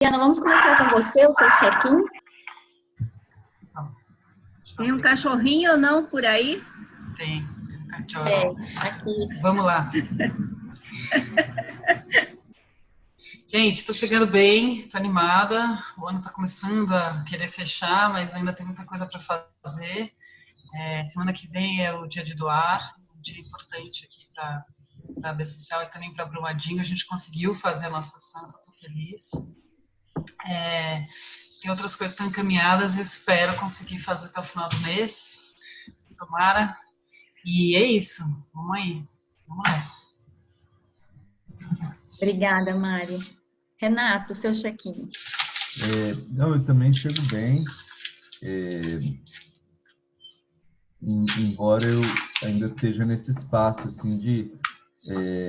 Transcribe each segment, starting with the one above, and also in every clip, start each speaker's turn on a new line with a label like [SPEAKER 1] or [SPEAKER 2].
[SPEAKER 1] Mariana, vamos começar com você, o seu check-in.
[SPEAKER 2] Tem um cachorrinho ou não por aí?
[SPEAKER 3] Tem um cachorro.
[SPEAKER 1] Aqui.
[SPEAKER 3] Vamos lá. Gente, estou chegando bem, estou animada. O ano está começando a querer fechar, mas ainda tem muita coisa para fazer. Semana que vem é o dia de doar, um dia importante aqui para a AB Social e também para Brumadinho. A gente conseguiu fazer a nossa santa, estou feliz. Tem outras coisas que estão encaminhadas, eu espero conseguir fazer até o final do mês. Tomara. E é isso. Vamos aí. Vamos nessa.
[SPEAKER 1] Obrigada, Mari. Renato, seu check-in.
[SPEAKER 4] Não, eu também chego bem. Embora eu ainda esteja nesse espaço assim, de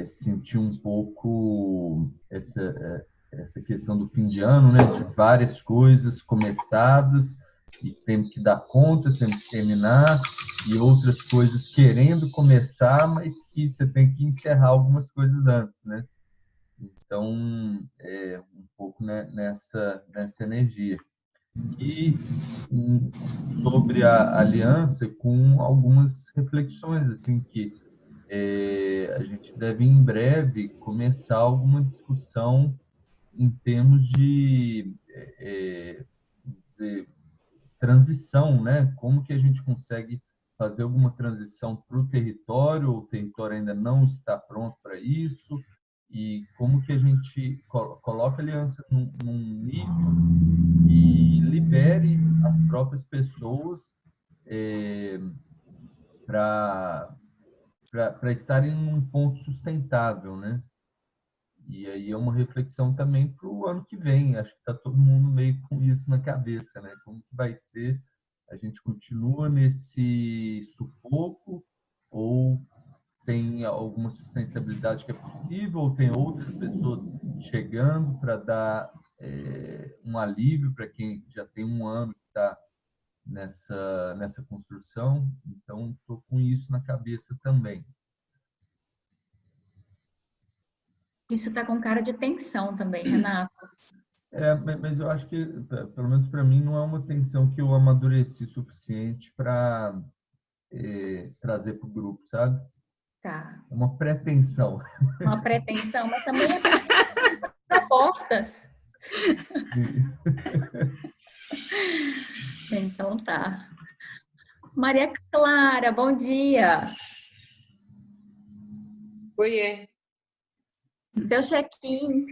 [SPEAKER 4] sentir um pouco essa questão do fim de ano, né? De várias coisas começadas e temos que dar conta, temos que terminar, e outras coisas querendo começar, mas que você tem que encerrar algumas coisas antes, né? Então, um pouco nessa energia. E sobre a aliança, com algumas reflexões, assim, que a gente deve, em breve, começar alguma discussão em termos de transição, né? Como que a gente consegue fazer alguma transição para o território, ou o território ainda não está pronto para isso, e como que a gente coloca a aliança num nível e libere as próprias pessoas para estarem num ponto sustentável, né? E aí é uma reflexão também para o ano que vem. Acho que está todo mundo meio com isso na cabeça, né? Como que vai ser? A gente continua nesse sufoco ou tem alguma sustentabilidade que é possível, ou tem outras pessoas chegando para dar um alívio para quem já tem um ano que está nessa construção? Então, estou com isso na cabeça também.
[SPEAKER 1] Isso está com cara de tensão também, Renato.
[SPEAKER 4] Mas eu acho que, pelo menos para mim, não é uma tensão que eu amadureci suficiente para trazer para o grupo, sabe?
[SPEAKER 1] Tá.
[SPEAKER 4] É uma pretensão.
[SPEAKER 1] Uma pretensão, mas também é propostas. Então tá. Maria Clara, bom dia.
[SPEAKER 5] Oiê.
[SPEAKER 1] Seu check-in.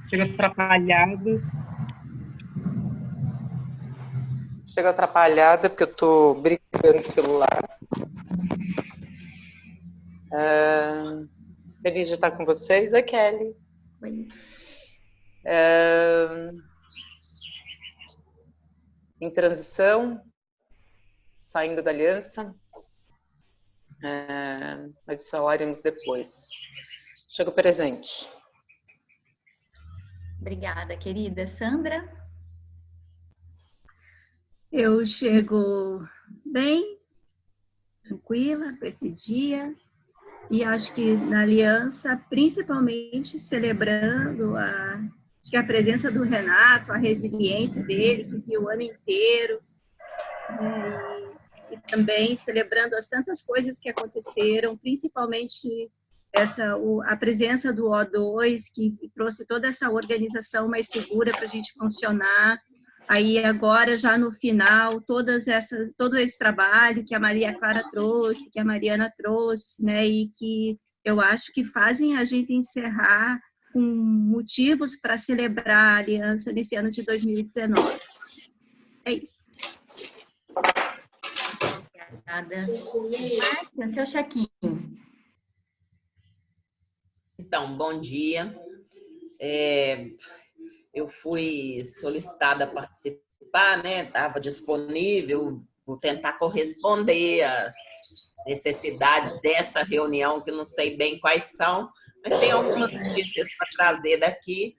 [SPEAKER 5] Chego atrapalhada porque eu tô brincando no celular. Feliz de estar com vocês. Oi, Kelly.
[SPEAKER 1] Oi.
[SPEAKER 5] Em transição, saindo da aliança, mas falaremos depois. Chego presente.
[SPEAKER 1] Obrigada, querida. Sandra?
[SPEAKER 2] Eu chego bem, tranquila para esse dia, e acho que na aliança, principalmente celebrando acho que a presença do Renato, a resiliência dele, que viu o ano inteiro, né, e também celebrando as tantas coisas que aconteceram, principalmente a presença do O2, que trouxe toda essa organização mais segura para a gente funcionar. Aí agora, já no final, todo esse trabalho que a Maria Clara trouxe, que a Mariana trouxe, né, e que eu acho que fazem a gente encerrar com motivos para celebrar a aliança nesse ano de 2019. É isso.
[SPEAKER 1] Obrigada. Márcia, seu check-in.
[SPEAKER 6] Então, bom dia. Eu fui solicitada a participar, né? Estava disponível, vou tentar corresponder às necessidades dessa reunião, que não sei bem quais são, mas tem algumas notícias para trazer daqui.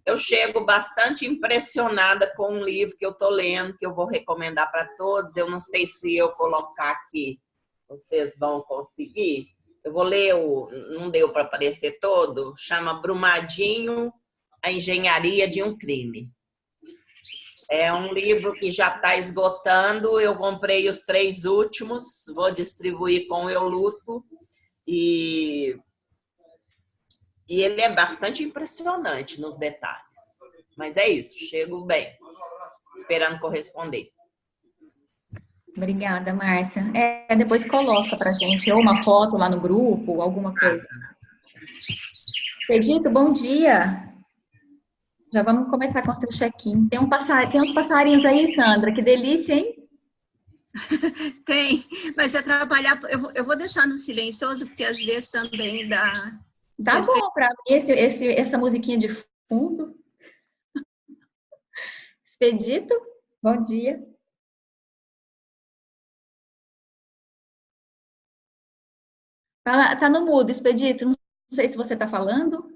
[SPEAKER 6] Eu chego bastante impressionada com um livro que eu estou lendo, que eu vou recomendar para todos. Eu não sei se eu colocar aqui, vocês vão conseguir. Eu vou ler, não deu para aparecer todo, chama Brumadinho, A Engenharia de um Crime. É um livro que já está esgotando. Eu comprei os 3 últimos, vou distribuir com o Eu Luto. E ele é bastante impressionante nos detalhes. Mas é isso, chego bem, esperando corresponder.
[SPEAKER 1] Obrigada, Márcia. Depois coloca pra gente, ou uma foto lá no grupo, alguma coisa. Pedito, bom dia. Já vamos começar com o seu check-in. Tem uns passarinhos aí, Sandra, que delícia, hein?
[SPEAKER 2] Tem, mas atrapalhar, eu vou deixar no silencioso, porque às vezes também dá.
[SPEAKER 1] Tá bom pra mim essa musiquinha de fundo. Expedito, bom dia. Tá no mudo, Expedito. Não sei se você tá falando.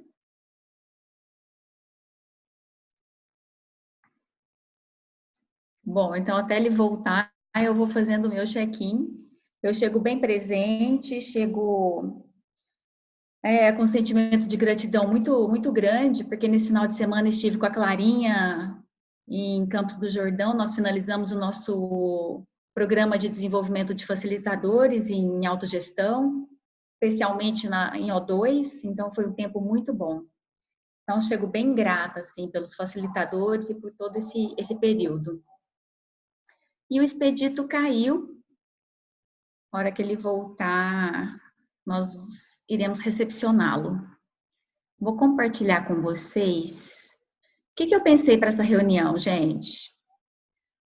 [SPEAKER 1] Bom, então até ele voltar, eu vou fazendo o meu check-in. Eu chego bem presente, chego com um sentimento de gratidão muito, muito grande, porque nesse final de semana estive com a Clarinha em Campos do Jordão. Nós finalizamos o nosso programa de desenvolvimento de facilitadores em autogestão, especialmente em O2, então foi um tempo muito bom. Então, chego bem grata, assim, pelos facilitadores e por todo esse período. E o Expedito caiu. Na hora que ele voltar, nós iremos recepcioná-lo. Vou compartilhar com vocês o que eu pensei para essa reunião, gente.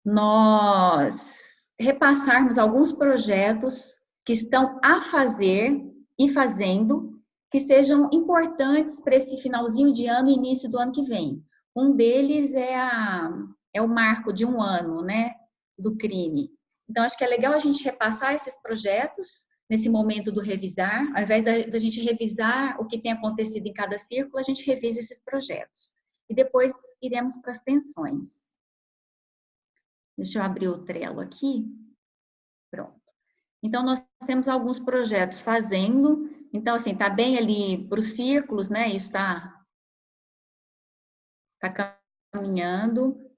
[SPEAKER 1] Nós repassarmos alguns projetos que estão a fazer e fazendo, que sejam importantes para esse finalzinho de ano e início do ano que vem. Um deles é o marco de 1 ano, né, do crime. Então, acho que é legal a gente repassar esses projetos nesse momento do revisar. Ao invés da gente revisar o que tem acontecido em cada círculo, a gente revisa esses projetos. E depois iremos para as tensões. Deixa eu abrir o Trello aqui. Pronto. Então, nós temos alguns projetos fazendo. Então, assim, tá bem ali para os círculos, né? Isso tá caminhando.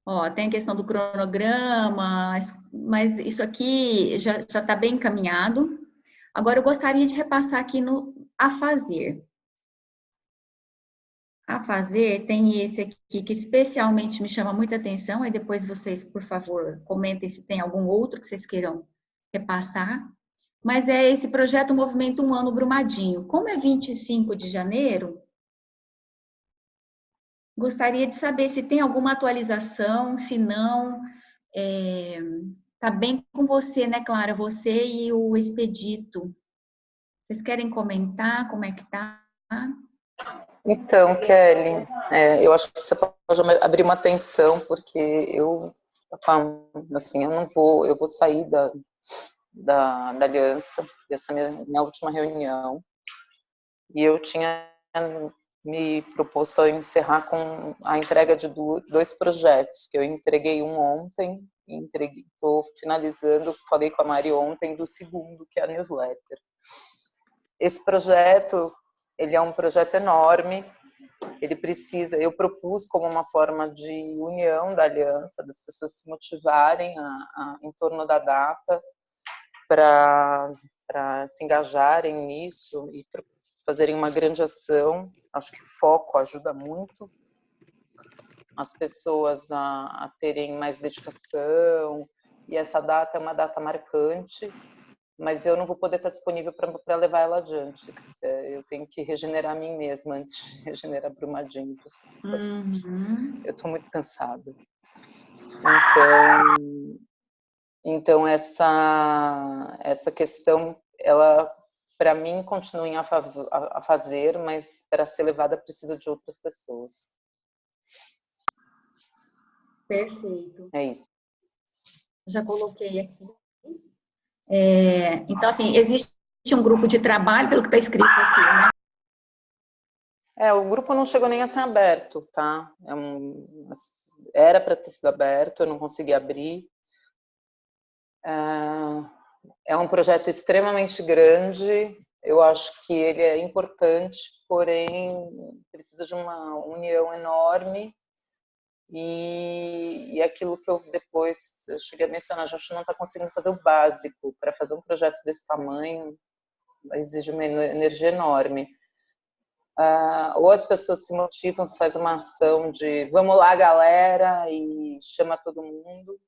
[SPEAKER 1] Ó, tem a questão do cronograma, mas isso aqui já está bem encaminhado. Agora, eu gostaria de repassar aqui no a fazer. A fazer tem esse aqui que especialmente me chama muita atenção, aí depois vocês, por favor, comentem se tem algum outro que vocês queiram repassar. Mas é esse projeto Movimento 1 Ano Brumadinho. Como é 25 de janeiro, gostaria de saber se tem alguma atualização, se não, tá bem com você, né, Clara? Você e o Expedito. Vocês querem comentar como é que tá?
[SPEAKER 5] Então, Kelly, eu acho que você pode abrir uma atenção, porque assim, eu vou sair da aliança, dessa minha última reunião, e eu tinha me proposto a encerrar com a entrega de 2 projetos, que eu entreguei um ontem, estou finalizando, falei com a Mari ontem, do segundo, que é a newsletter. Esse projeto, ele é um projeto enorme, eu propus como uma forma de união da aliança, das pessoas se motivarem em torno da data, para se engajarem nisso e fazerem uma grande ação. Acho que foco ajuda muito as pessoas a terem mais dedicação, e essa data é uma data marcante, mas eu não vou poder estar disponível para levar ela adiante. Eu tenho que regenerar a mim mesma antes de regenerar Brumadinho. Eu estou muito cansada. Então essa questão, ela, para mim, continua a fazer, mas para ser levada precisa de outras pessoas.
[SPEAKER 1] Perfeito.
[SPEAKER 5] É isso.
[SPEAKER 1] Já coloquei aqui. Então, assim, existe um grupo de trabalho, pelo que está escrito aqui, né?
[SPEAKER 5] O grupo não chegou nem a ser aberto, tá? Era para ter sido aberto, eu não consegui abrir. É um projeto extremamente grande, eu acho que ele é importante porém precisa de uma união enorme. E aquilo que eu depois eu cheguei a mencionar, a gente não está conseguindo fazer o básico. Para fazer um projeto desse tamanho exige uma energia enorme. Ou as pessoas se motivam, se faz uma ação de vamos lá, galera, e chama todo mundo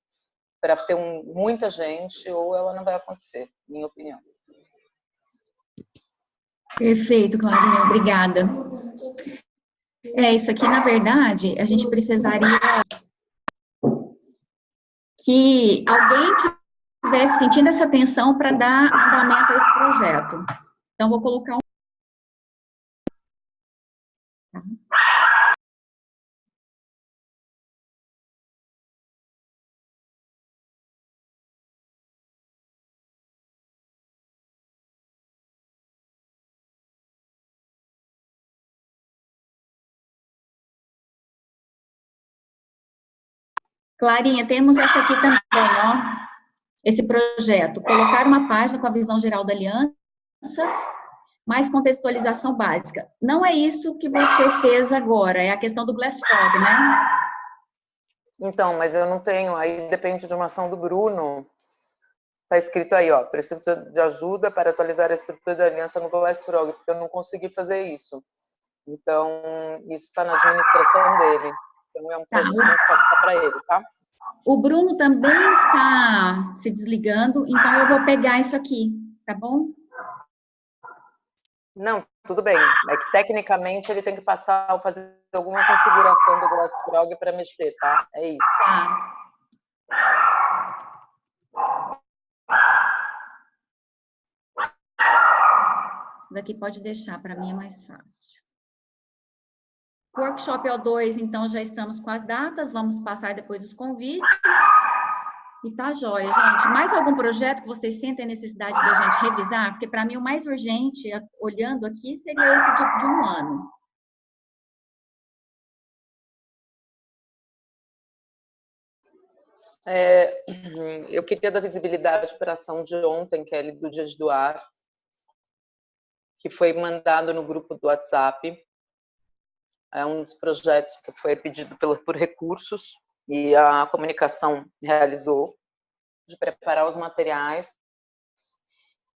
[SPEAKER 5] para ter muita gente, ou ela não vai acontecer, minha opinião.
[SPEAKER 1] Perfeito, Clarinha, obrigada. Isso aqui, na verdade, a gente precisaria que alguém estivesse sentindo essa tensão para dar andamento a esse projeto. Então, vou colocar um... Clarinha, temos essa aqui também, ó. Esse projeto, colocar uma página com a visão geral da aliança, mais contextualização básica. Não é isso que você fez agora, é a questão do Glassfrog, né?
[SPEAKER 5] Então, mas eu não tenho, aí depende de uma ação do Bruno. Está escrito aí, ó, preciso de ajuda para atualizar a estrutura da aliança no Glassfrog, porque eu não consegui fazer isso. Então, isso está na administração dele. Então, é um projeto que eu vou passar para ele, tá?
[SPEAKER 1] O Bruno também está se desligando, então eu vou pegar isso aqui, tá bom?
[SPEAKER 5] Não, tudo bem. É que tecnicamente ele tem que passar, fazer alguma configuração do Glassfrog para mexer, tá? É isso.
[SPEAKER 1] Tá. Isso daqui pode deixar, para mim é mais fácil. Workshop O2, então já estamos com as datas, vamos passar depois os convites. E tá jóia, gente. Mais algum projeto que vocês sentem a necessidade da gente revisar? Porque para mim o mais urgente, olhando aqui, seria esse de um ano.
[SPEAKER 5] Eu queria dar visibilidade para a ação de ontem, Kelly, do Dia de Doar, que foi mandado no grupo do WhatsApp. É um dos projetos que foi pedido por recursos e a comunicação realizou, de preparar os materiais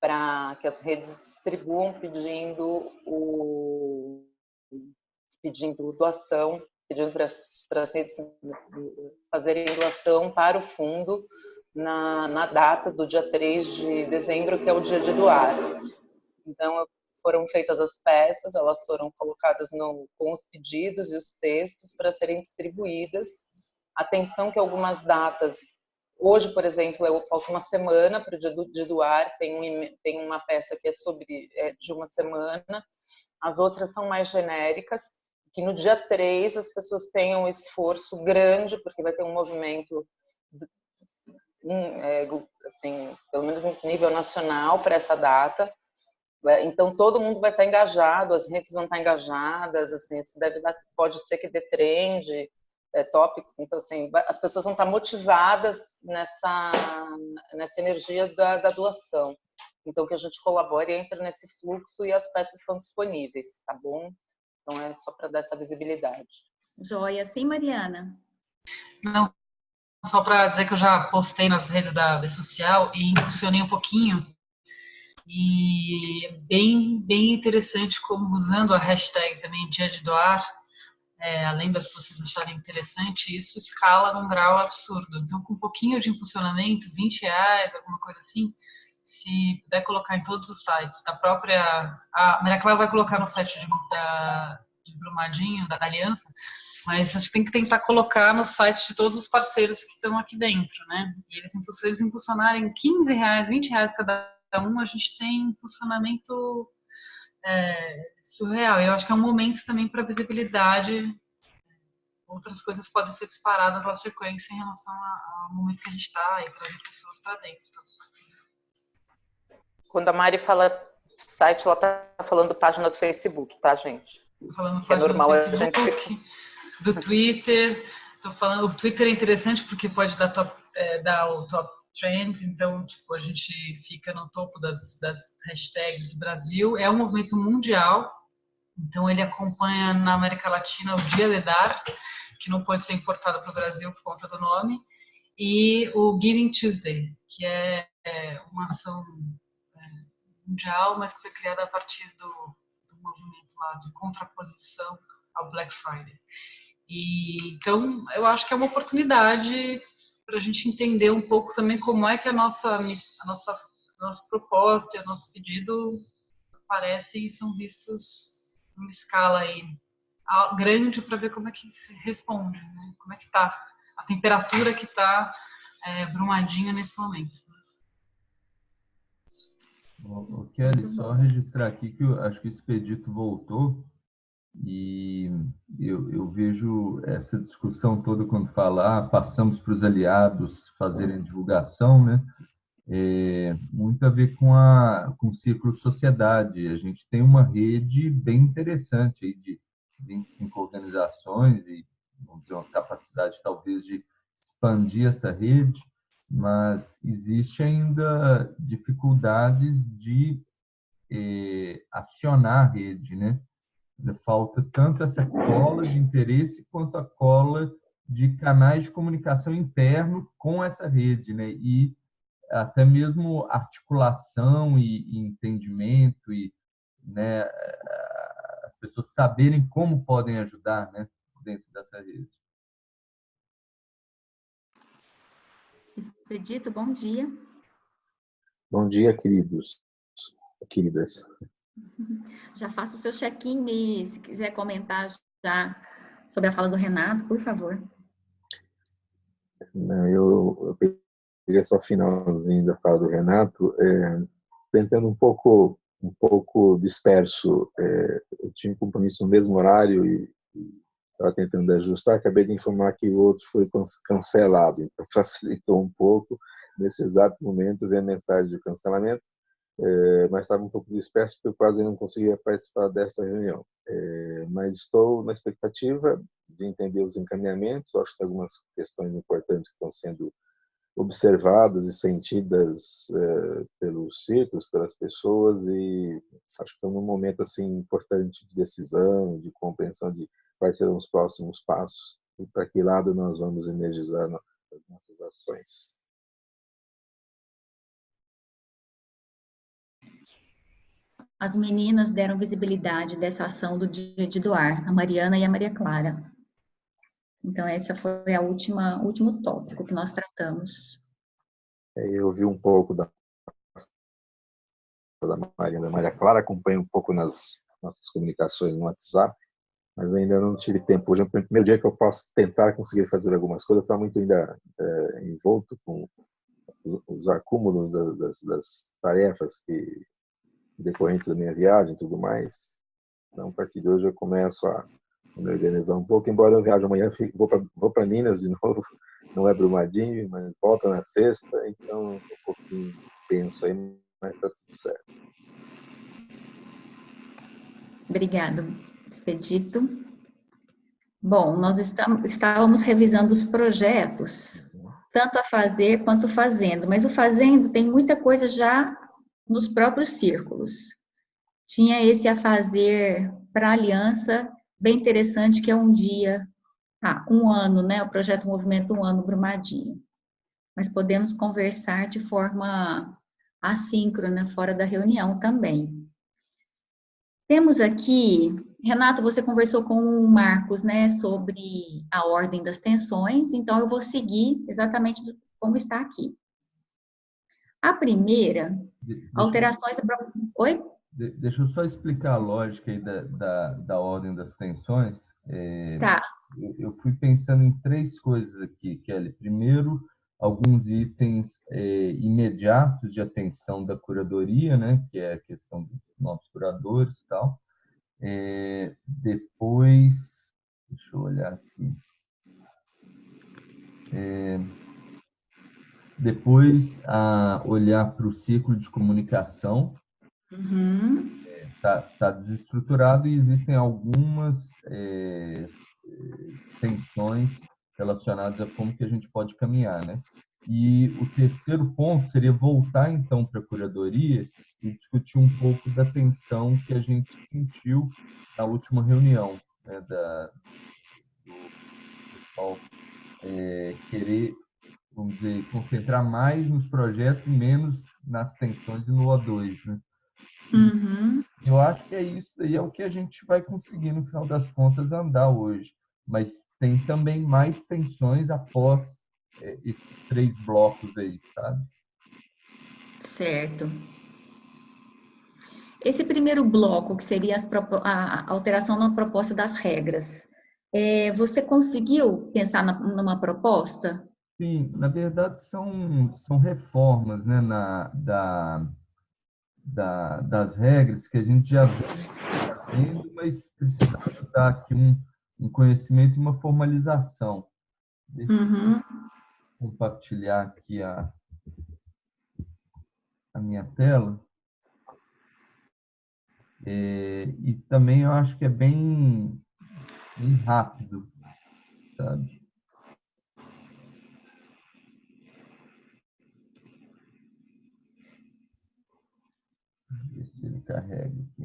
[SPEAKER 5] para que as redes distribuam pedindo doação, pedindo para as redes fazerem doação para o fundo na data do dia 3 de dezembro, que é o Dia de Doar. Então, foram feitas as peças, elas foram colocadas com os pedidos e os textos para serem distribuídas. Atenção que algumas datas, hoje, por exemplo, falta uma semana para o Dia de Doar, tem uma peça que é de uma semana, as outras são mais genéricas, que no dia 3 as pessoas tenham um esforço grande, porque vai ter um movimento, assim, pelo menos em nível nacional, para essa data. Então, todo mundo vai estar engajado, as redes vão estar engajadas, assim, isso pode ser que dê trend, topics, então, assim, as pessoas vão estar motivadas nessa energia da doação. Então, que a gente colabore e entre nesse fluxo e as peças estão disponíveis, tá bom? Então, é só para dar essa visibilidade.
[SPEAKER 1] Joia. Sim, Mariana?
[SPEAKER 3] Não, só para dizer que eu já postei nas redes da rede social e impulsionei um pouquinho. E é bem interessante como, usando a hashtag também Dia de Doar, além das que vocês acharem interessante, isso escala num grau absurdo. Então, com um pouquinho de impulsionamento, R$20, alguma coisa assim, se puder colocar em todos os sites da própria... A Maria Clara vai colocar no site de Brumadinho, da Aliança, mas acho que tem que tentar colocar no site de todos os parceiros que estão aqui dentro, né? E eles impulsionarem R$15, R$20 cada um, a gente tem impulsionamento surreal. Eu acho que é um momento também para visibilidade. Outras coisas podem ser disparadas na sequência em relação ao momento que a gente está e trazer pessoas para dentro.
[SPEAKER 5] Quando a Mari fala site, ela está falando página do Facebook, tá, gente?
[SPEAKER 3] Tô falando
[SPEAKER 5] que é normal
[SPEAKER 3] do
[SPEAKER 5] Facebook, a gente
[SPEAKER 3] do Twitter. Tô falando, o Twitter é interessante porque pode dar o top trends, então tipo, a gente fica no topo das hashtags do Brasil. É um movimento mundial, Então, ele acompanha na América Latina o Dia de Dar, que não pode ser importado para o Brasil por conta do nome, e o Giving Tuesday, que é uma ação mundial, mas que foi criada a partir do movimento lá de contraposição ao Black Friday. E, então, eu acho que é uma oportunidade para a gente entender um pouco também como é que nosso propósito e o nosso pedido aparecem e são vistos numa escala aí grande para ver como é que se responde, né? Como é que está a temperatura que está Brumadinho nesse momento.
[SPEAKER 4] Kelly, só registrar aqui que eu acho que o Expedito voltou e eu vejo essa discussão toda quando falar, passamos para os aliados fazerem divulgação, né? Muito a ver com o Círculo Sociedade. A gente tem uma rede bem interessante aí de 25 organizações e, vamos dizer, uma capacidade talvez de expandir essa rede, mas existe ainda dificuldades de acionar a rede, né? Falta tanto essa cola de interesse quanto a cola de canais de comunicação interno com essa rede, né? E até mesmo articulação e entendimento e, né, as pessoas saberem como podem ajudar, né, dentro dessa rede.
[SPEAKER 1] Expedito, bom dia.
[SPEAKER 7] Bom dia, queridos, queridas.
[SPEAKER 1] Já faça o seu check-in e se quiser comentar já sobre a fala do Renato, por favor.
[SPEAKER 7] Eu peguei só o finalzinho da fala do Renato, tentando um pouco disperso. Eu tinha um compromisso no mesmo horário e estava tentando ajustar. Acabei de informar que o outro foi cancelado, então facilitou um pouco. Nesse exato momento, ver a mensagem de cancelamento, mas estava um pouco disperso porque eu quase não conseguia participar dessa reunião. Mas estou na expectativa de entender os encaminhamentos. Eu acho que tem algumas questões importantes que estão sendo observadas e sentidas pelos círculos, pelas pessoas, e acho que estamos num momento assim importante de decisão, de compreensão de quais serão os próximos passos e para que lado nós vamos energizar as nossas ações.
[SPEAKER 1] As meninas deram visibilidade dessa ação do Dia de Doar, a Mariana e a Maria Clara. Então, esse foi o último tópico que nós tratamos.
[SPEAKER 7] Eu vi um pouco da Mariana e da Maria Clara, acompanho um pouco nas nossas comunicações no WhatsApp, mas ainda não tive tempo. Hoje é o primeiro dia que eu posso tentar conseguir fazer algumas coisas. Eu estou muito ainda envolto com os acúmulos das tarefas decorrentes da minha viagem e tudo mais. Então, a partir de hoje eu começo a me organizar um pouco, embora eu viaje amanhã, vou para Minas de novo, não é Brumadinho, mas volto na sexta, então um pouquinho penso aí, mas está tudo certo.
[SPEAKER 1] Obrigada, Expedito. Bom, nós estávamos revisando os projetos, tanto a fazer quanto fazendo, mas o fazendo tem muita coisa já nos próprios círculos. Tinha esse a fazer para a aliança, bem interessante, que é um ano, né? O projeto Movimento Um Ano Brumadinho. Mas podemos conversar de forma assíncrona, fora da reunião também. Temos aqui, Renato, você conversou com o Marcos, né, sobre a ordem das tensões, então eu vou seguir exatamente como está aqui. A primeira, alterações... Oi?
[SPEAKER 4] Deixa eu só explicar a lógica aí da ordem das tensões.
[SPEAKER 1] Tá.
[SPEAKER 4] Eu fui pensando em três coisas aqui, Kelly. Primeiro, alguns itens imediatos de atenção da curadoria, né, que é a questão dos novos curadores e tal. Depois, deixa eu olhar aqui. Depois, olhar para o ciclo de comunicação.
[SPEAKER 1] Uhum.
[SPEAKER 4] Tá desestruturado e existem algumas tensões relacionadas a como que a gente pode caminhar, né? E o terceiro ponto seria voltar, então, para a curadoria e discutir um pouco da tensão que a gente sentiu na última reunião, né, do pessoal querer, vamos dizer, concentrar mais nos projetos e menos nas tensões e no O2, né?
[SPEAKER 1] Uhum.
[SPEAKER 4] Eu acho que é isso aí, é o que a gente vai conseguir, no final das contas, andar hoje. Mas tem também mais tensões após esses 3 blocos aí, sabe?
[SPEAKER 1] Certo. Esse primeiro bloco, que seria a alteração na proposta das regras, você conseguiu pensar numa proposta?
[SPEAKER 4] Sim, na verdade são reformas, né, das regras que a gente já vem fazendo, mas precisava dar aqui um conhecimento e uma formalização. Deixa
[SPEAKER 1] Uhum.
[SPEAKER 4] eu compartilhar aqui a minha tela. E também eu acho que é bem rápido, sabe? Ver se ele carrega aqui.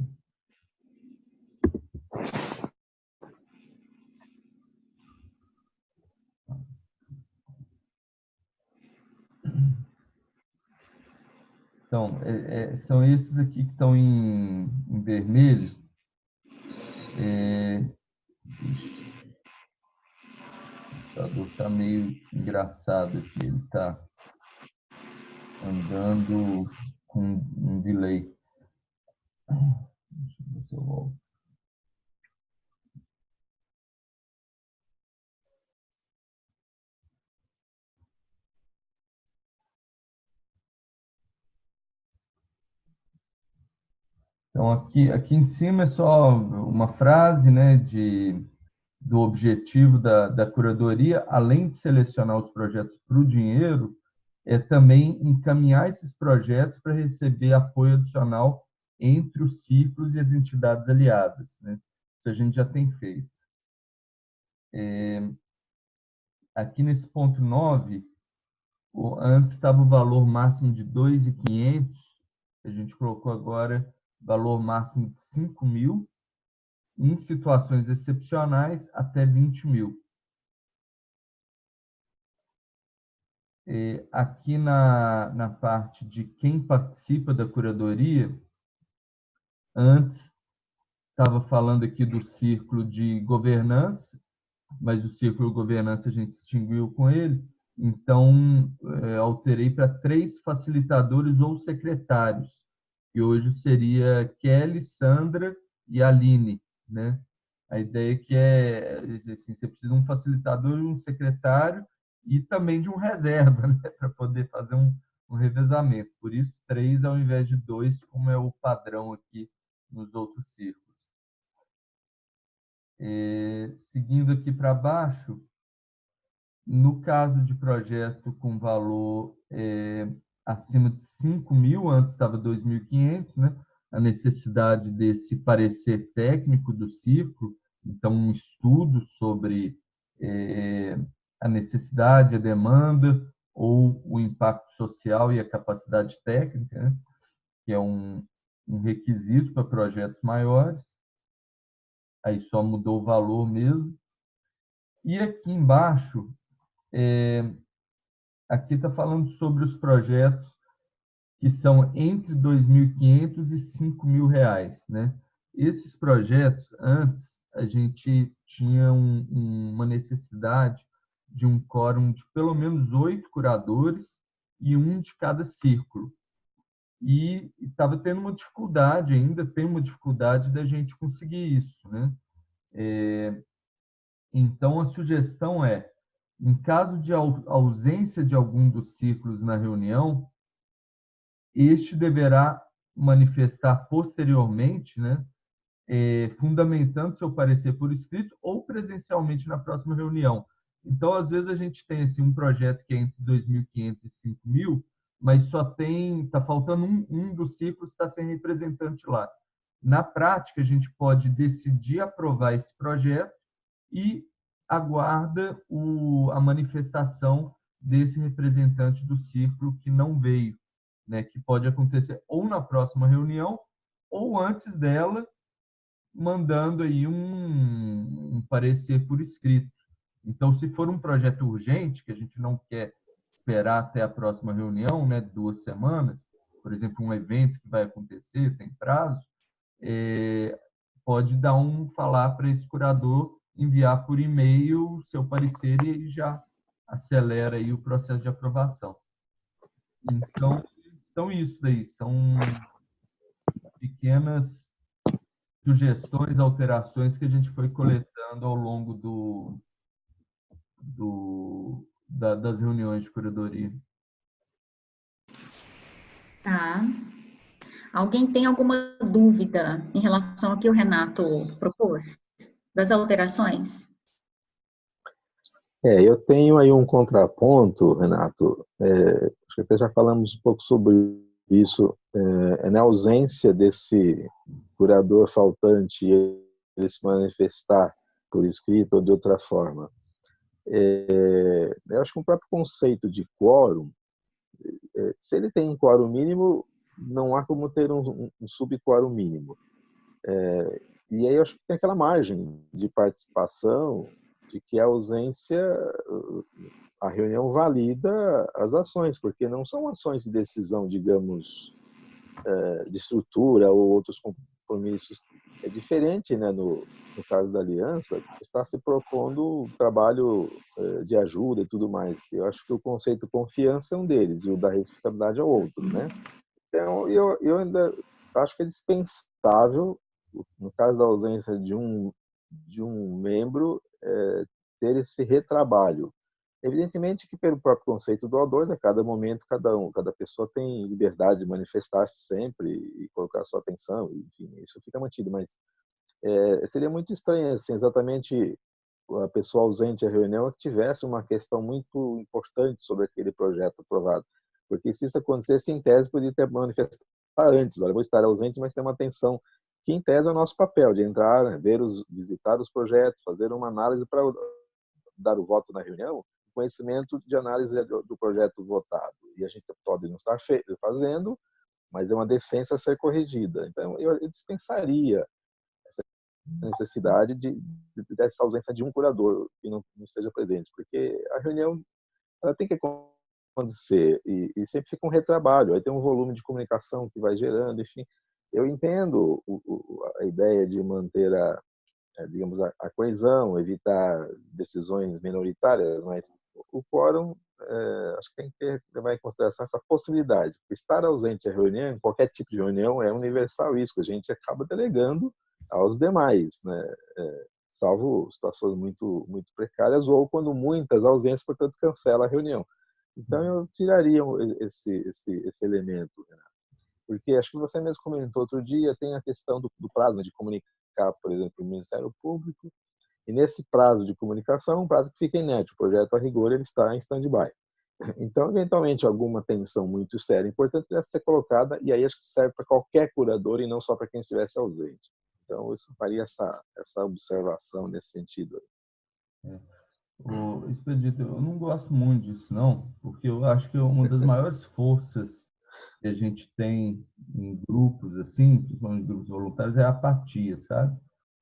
[SPEAKER 4] Então, são esses aqui que estão em vermelho. O computador está meio engraçado aqui. Ele está andando com um delay. Deixa eu ver se eu volto. Então, aqui em cima é só uma frase, né, do objetivo da curadoria, além de selecionar os projetos para o dinheiro, é também encaminhar esses projetos para receber apoio adicional entre os círculos e as entidades aliadas, né? Isso a gente já tem feito. Aqui nesse ponto 9, antes estava o valor máximo de 2.500, a gente colocou agora valor máximo de 5.000, em situações excepcionais até 20.000. Aqui na parte de quem participa da curadoria, antes estava falando aqui do círculo de governança, mas o círculo de governança a gente extinguiu com ele, então alterei para 3 facilitadores ou secretários, que hoje seria Kelly, Sandra e Aline, né? A ideia é que assim, você precisa de um facilitador e um secretário e também de um reserva, né, para poder fazer um revezamento. Por isso, 3 ao invés de 2, como é o padrão aqui nos outros círculos. Seguindo aqui para baixo, no caso de projeto com valor acima de 5.000, antes estava 2.500, né? A necessidade desse parecer técnico do círculo, então um estudo sobre a necessidade, a demanda ou o impacto social e a capacidade técnica, né? Que é um requisito para projetos maiores. Aí só mudou o valor mesmo. E aqui embaixo, aqui está falando sobre os projetos que são entre R$ 2.500 e R$ 5.000, né? Esses projetos, antes, a gente tinha uma necessidade de um quórum de pelo menos 8 curadores e um de cada círculo. E estava tendo uma dificuldade, ainda tem uma dificuldade da gente conseguir isso, né? Então, a sugestão é, em caso de ausência de algum dos círculos na reunião, este deverá manifestar posteriormente, né, fundamentando seu parecer por escrito ou presencialmente na próxima reunião. Então, às vezes, a gente tem assim, um projeto que é entre 2.500 e 5.000, mas só está faltando um dos ciclos, está sem representante lá. Na prática, a gente pode decidir aprovar esse projeto e aguarda a manifestação desse representante do círculo que não veio, né? Que pode acontecer ou na próxima reunião ou antes dela, mandando aí um parecer por escrito. Então, se for um projeto urgente, que a gente não quer esperar até a próxima reunião, né, 2 semanas, por exemplo, um evento que vai acontecer, tem prazo, pode falar para esse curador enviar por e-mail o seu parecer e ele já acelera aí o processo de aprovação. Então, são isso daí, são pequenas sugestões, alterações que a gente foi coletando ao longo das reuniões de curadoria.
[SPEAKER 1] Tá. Alguém tem alguma dúvida em relação ao que o Renato propôs? Das alterações?
[SPEAKER 7] Eu tenho aí um contraponto, Renato. Acho que até já falamos um pouco sobre isso. Na ausência desse curador faltante, ele se manifestar por escrito ou de outra forma. Eu acho que o próprio conceito de quórum, se ele tem um quórum mínimo, não há como ter um subquórum mínimo. E aí eu acho que tem aquela margem de participação, de que a ausência, a reunião valida as ações, porque não são ações de decisão, digamos, de estrutura ou outros compromissos. É diferente, né, no caso da aliança, que está se propondo trabalho de ajuda e tudo mais. Eu acho que o conceito confiança é um deles e o da responsabilidade é outro, né? Então, eu ainda acho que é dispensável, no caso da ausência de um membro, ter esse retrabalho. Evidentemente que, pelo próprio conceito do O2, a cada momento, cada pessoa tem liberdade de manifestar-se sempre e colocar sua atenção, enfim, isso fica mantido, mas seria muito estranho, assim, exatamente a pessoa ausente à reunião que tivesse uma questão muito importante sobre aquele projeto aprovado, porque se isso acontecesse, em tese, poderia ter manifestado antes, olha, vou estar ausente, mas tem uma atenção que, em tese, é o nosso papel, de entrar, né, visitar os projetos, fazer uma análise para dar o voto na reunião, conhecimento de análise do projeto votado. E a gente pode não estar fazendo, mas é uma deficiência a ser corrigida. Então, eu dispensaria essa necessidade dessa ausência de um curador que não esteja presente, porque a reunião ela tem que acontecer e sempre fica um retrabalho, aí tem um volume de comunicação que vai gerando, enfim. Eu entendo a ideia de manter digamos, a coesão, evitar decisões minoritárias, mas o quórum, acho que tem que levar em consideração essa possibilidade. Estar ausente à reunião, em qualquer tipo de reunião, é universal isso, a gente acaba delegando aos demais, né? Salvo situações muito, muito precárias ou quando muitas ausências, portanto, cancela a reunião. Então, eu tiraria esse elemento, Renato. Porque acho que você mesmo comentou outro dia, tem a questão do prazo, né, de comunicar, por exemplo, o Ministério Público, e nesse prazo de comunicação, um prazo que fica inerte, o projeto a rigor ele está em stand-by. Então, eventualmente, alguma tensão muito séria, importante deve ser colocada, e aí acho que serve para qualquer curador e não só para quem estivesse ausente. Então, isso faria essa observação nesse sentido.
[SPEAKER 4] Expedito, eu não gosto muito disso, não, porque eu acho que uma das maiores forças que a gente tem em grupos, assim, principalmente grupos voluntários, é a apatia, sabe?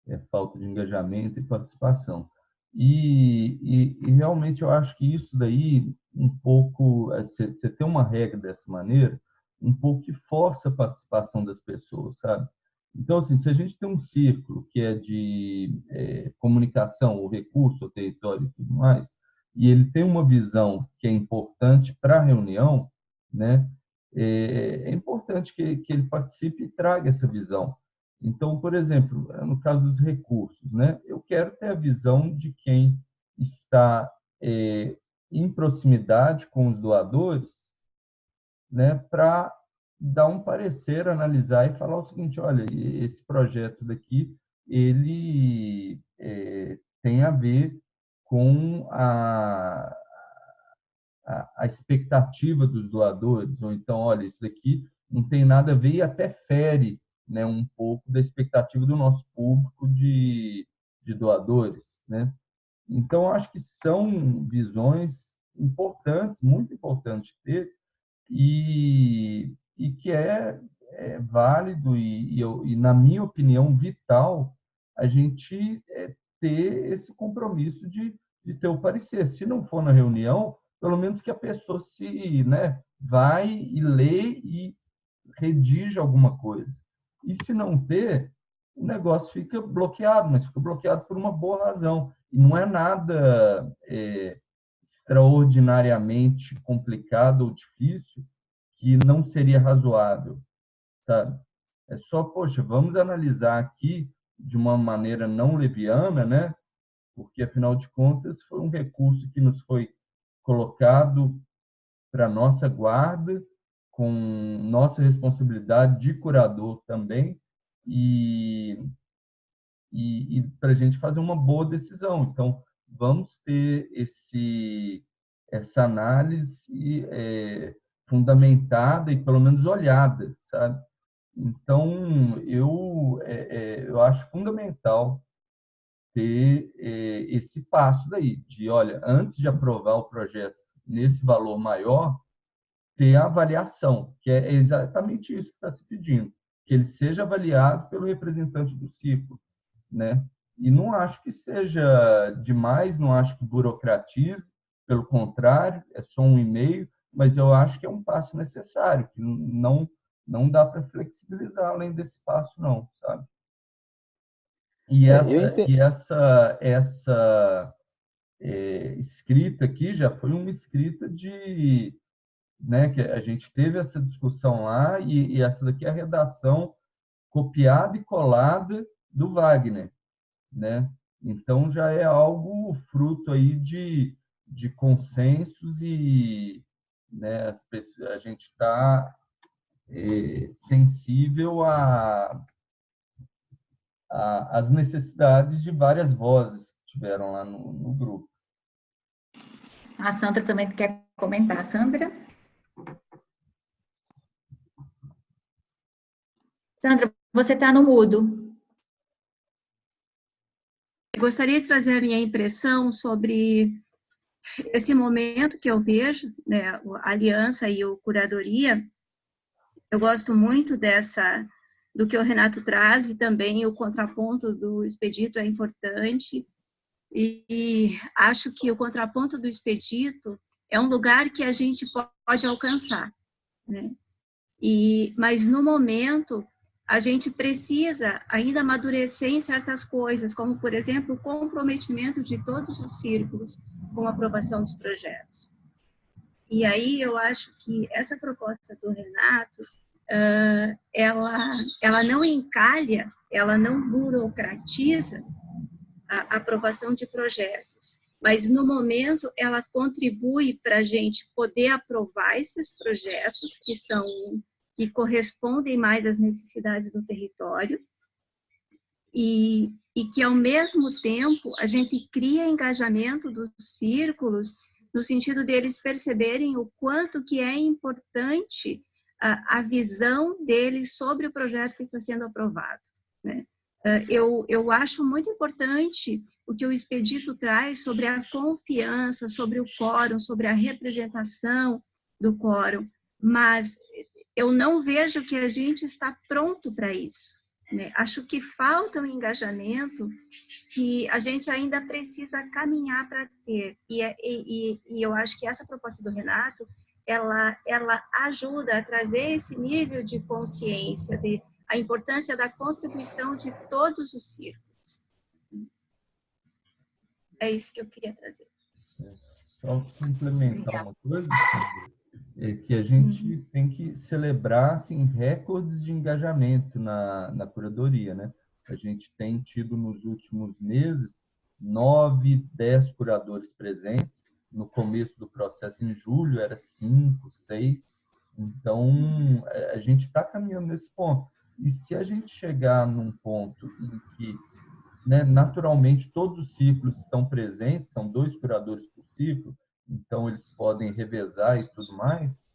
[SPEAKER 4] É falta de engajamento e participação. E realmente eu acho que isso daí, um pouco, você tem uma regra dessa maneira, um pouco que força a participação das pessoas, sabe? Então, assim, se a gente tem um círculo que é de comunicação, ou recurso, ou território e tudo mais, e ele tem uma visão que é importante para a reunião, né? É importante que ele participe e traga essa visão. Então, por exemplo, no caso dos recursos, né? Eu quero ter a visão de quem está em proximidade com os doadores, né? Para dar um parecer, analisar e falar o seguinte: olha, esse projeto daqui ele tem a ver com a expectativa dos doadores, ou então, olha, isso daqui não tem nada a ver e até fere, né, um pouco da expectativa do nosso público de doadores, né? Então, acho que são visões importantes, muito importantes ter, e que é válido e, na minha opinião, vital a gente ter esse compromisso de ter o parecer. Se não for na reunião, pelo menos que a pessoa se, né, vai e lê e redige alguma coisa. E se não ter, o negócio fica bloqueado, mas fica bloqueado por uma boa razão. E não é nada extraordinariamente complicado ou difícil que não seria razoável, sabe? É só, poxa, vamos analisar aqui de uma maneira não leviana, né? Porque, afinal de contas, foi um recurso que nos foi colocado para nossa guarda, com nossa responsabilidade de curador também, e para a gente fazer uma boa decisão. Então, vamos ter essa análise fundamentada e, pelo menos, olhada, sabe? Então, eu acho fundamental ter esse passo daí, de, olha, antes de aprovar o projeto nesse valor maior, ter a avaliação, que é exatamente isso que está se pedindo, que ele seja avaliado pelo representante do ciclo, né? E não acho que seja demais, não acho que burocratize, pelo contrário, é só um e-mail, mas eu acho que é um passo necessário, que não dá para flexibilizar além desse passo, não, sabe? E essa escrita aqui já foi uma escrita de, né, que a gente teve essa discussão lá, e essa daqui é a redação copiada e colada do Wagner, né? Então já é algo fruto aí de consensos e, né, a gente está sensível às necessidades de várias vozes que tiveram lá no grupo.
[SPEAKER 1] A Sandra também quer comentar. Sandra? Sandra, você está no mudo.
[SPEAKER 2] Eu gostaria de trazer a minha impressão sobre esse momento que eu vejo, né, a aliança e o curadoria. Eu gosto muito do que o Renato traz, e também o contraponto do Expedito é importante. E acho que o contraponto do Expedito é um lugar que a gente pode alcançar, né? Mas no momento a gente precisa ainda amadurecer em certas coisas, como, por exemplo, o comprometimento de todos os círculos com a aprovação dos projetos. E aí eu acho que essa proposta do Renato, ela não encalha, ela não burocratiza a aprovação de projetos, mas no momento ela contribui para a gente poder aprovar esses projetos que correspondem mais às necessidades do território, e que ao mesmo tempo a gente cria engajamento dos círculos no sentido deles perceberem o quanto que é importante a visão deles sobre o projeto que está sendo aprovado, né? Eu acho muito importante o que o Expedito traz sobre a confiança, sobre o quórum, sobre a representação do quórum, mas eu não vejo que a gente está pronto para isso, né? Acho que falta um engajamento que a gente ainda precisa caminhar para ter, e eu acho que essa proposta do Renato, ela ajuda a trazer esse nível de consciência, a importância da contribuição de todos os círculos. É isso que eu queria trazer.
[SPEAKER 4] Só complementar uma coisa, é que a gente tem que celebrar assim, recordes de engajamento na curadoria, né? A gente tem tido nos últimos meses 9, 10 curadores presentes. No começo do processo, em julho, era 5, 6. Então, a gente está caminhando nesse ponto. E se a gente chegar num ponto em que, né, naturalmente, todos os ciclos estão presentes, são 2 curadores por ciclo, então eles podem revezar e tudo mais,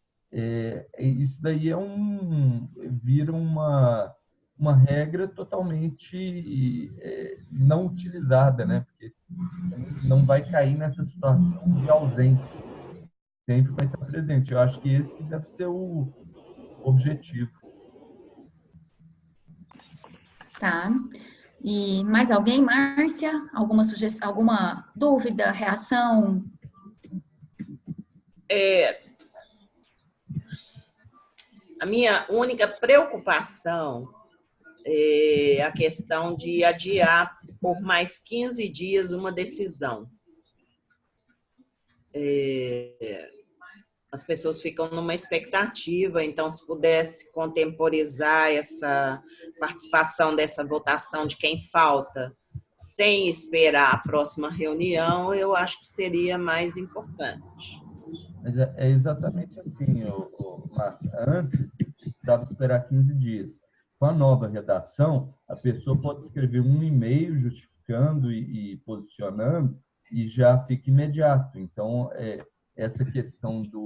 [SPEAKER 4] isso daí vira uma regra totalmente não utilizada, né? Porque não vai cair nessa situação de ausência. sempre vai estar presente. Eu acho que esse que deve ser o objetivo.
[SPEAKER 1] Tá. E mais alguém, Márcia? Alguma sugestão, alguma dúvida, reação?
[SPEAKER 6] A minha única preocupação é a questão de adiar por mais 15 dias uma decisão. As pessoas ficam numa expectativa, então, se pudesse contemporizar essa participação dessa votação de quem falta, sem esperar a próxima reunião, eu acho que seria mais importante.
[SPEAKER 4] Mas é exatamente assim, Márcia. Antes, precisava esperar 15 dias. Com a nova redação, a pessoa pode escrever um e-mail justificando e posicionando e já fica imediato. Então, essa questão de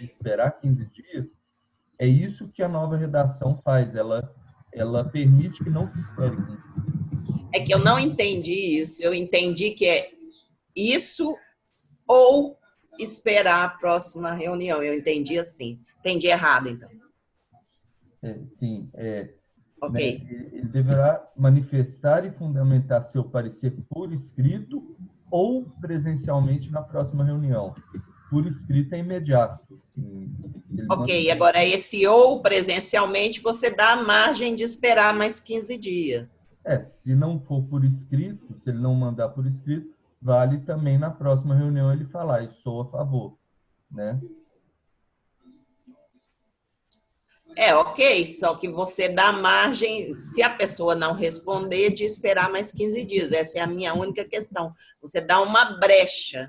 [SPEAKER 4] esperar 15 dias, é isso que a nova redação faz. Ela permite que não se espere 15 dias.
[SPEAKER 6] É que eu não entendi isso. Eu entendi que é isso ou esperar a próxima reunião. Eu entendi assim. Entendi errado, então.
[SPEAKER 4] Sim.
[SPEAKER 6] Ok.
[SPEAKER 4] Né, ele deverá manifestar e fundamentar seu parecer por escrito ou presencialmente na próxima reunião. Por escrito é imediato. Assim,
[SPEAKER 6] Ok, agora esse ou presencialmente você dá a margem de esperar mais 15 dias.
[SPEAKER 4] Se não for por escrito, se ele não mandar por escrito, vale também na próxima reunião ele falar, e sou a favor, né?
[SPEAKER 6] Ok, só que você dá margem, se a pessoa não responder, de esperar mais 15 dias. Essa é a minha única questão. Você dá uma brecha.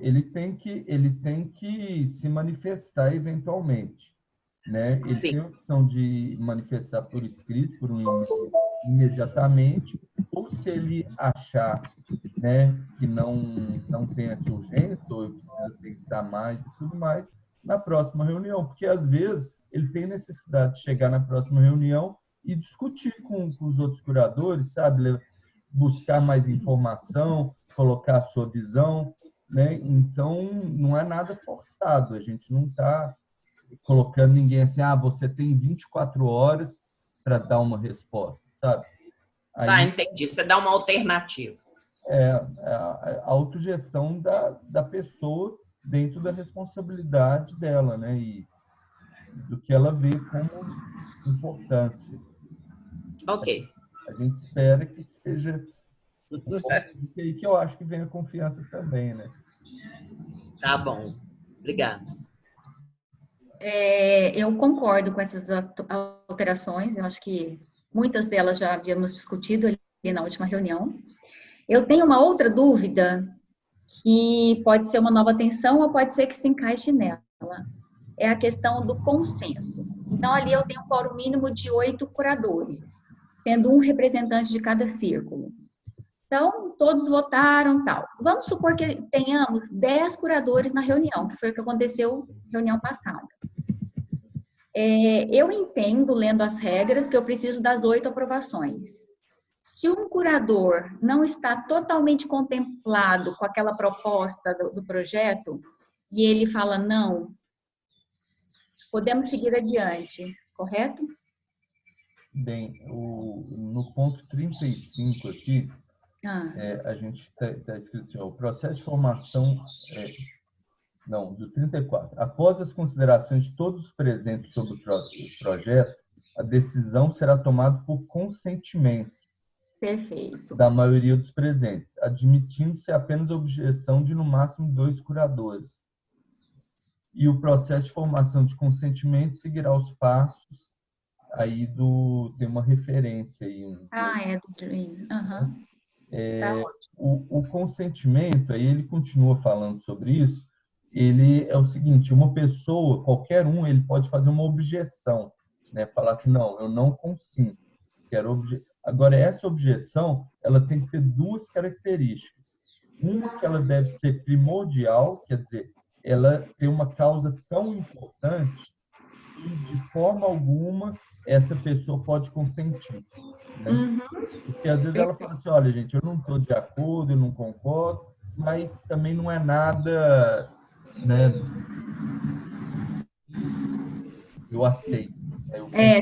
[SPEAKER 4] Ele tem que se manifestar eventualmente, né? Ele
[SPEAKER 6] Sim.
[SPEAKER 4] tem a opção de manifestar por escrito, por um e-mail, imediatamente, ou se ele achar, né, que não tem essa urgência, ou precisa pensar mais e tudo mais, na próxima reunião, porque às vezes ele tem necessidade de chegar na próxima reunião e discutir com os outros curadores, sabe? Buscar mais informação, colocar a sua visão, né? Então, não é nada forçado, a gente não está colocando ninguém assim, você tem 24 horas para dar uma resposta, sabe? Aí,
[SPEAKER 6] Entendi. Você dá uma alternativa.
[SPEAKER 4] A autogestão da pessoa dentro da responsabilidade dela, né? E do que ela vê como importância.
[SPEAKER 6] Ok.
[SPEAKER 4] A gente espera que seja aí que eu acho que vem a confiança também, né?
[SPEAKER 6] Tá bom. Obrigada.
[SPEAKER 1] Eu concordo com essas alterações, eu acho que muitas delas já havíamos discutido ali na última reunião. Eu tenho uma outra dúvida, que pode ser uma nova atenção ou pode ser que se encaixe nela. É a questão do consenso. Então, ali eu tenho um quórum mínimo de 8 curadores, sendo um representante de cada círculo. Então, todos votaram, tal. Vamos supor que tenhamos 10 curadores na reunião, que foi o que aconteceu na reunião passada. Eu entendo, lendo as regras, que eu preciso das 8 aprovações. Se um curador não está totalmente contemplado com aquela proposta do projeto, e ele fala não, podemos seguir adiante, correto?
[SPEAKER 4] Bem, no ponto 35 aqui, a gente está escrito assim, o processo de formação, do 34. Após as considerações de todos os presentes sobre o projeto, a decisão será tomada por consentimento.
[SPEAKER 1] Perfeito.
[SPEAKER 4] Da maioria dos presentes, admitindo-se apenas a objeção de no máximo 2 curadores. E o processo de formação de consentimento seguirá os passos aí tem uma referência aí.
[SPEAKER 1] Do Dream. Uhum.
[SPEAKER 4] O consentimento, aí ele continua falando sobre isso, ele é o seguinte, uma pessoa, qualquer um, ele pode fazer uma objeção, né? Falar assim, não, eu não consinto, quero Agora, essa objeção, ela tem que ter 2 características. Uma, que ela deve ser primordial, quer dizer, ela tem uma causa tão importante que, de forma alguma, essa pessoa pode consentir. Né? Porque, às vezes, ela fala assim, olha, gente, eu não estou de acordo, eu não concordo, mas também não é nada, né? Eu aceito.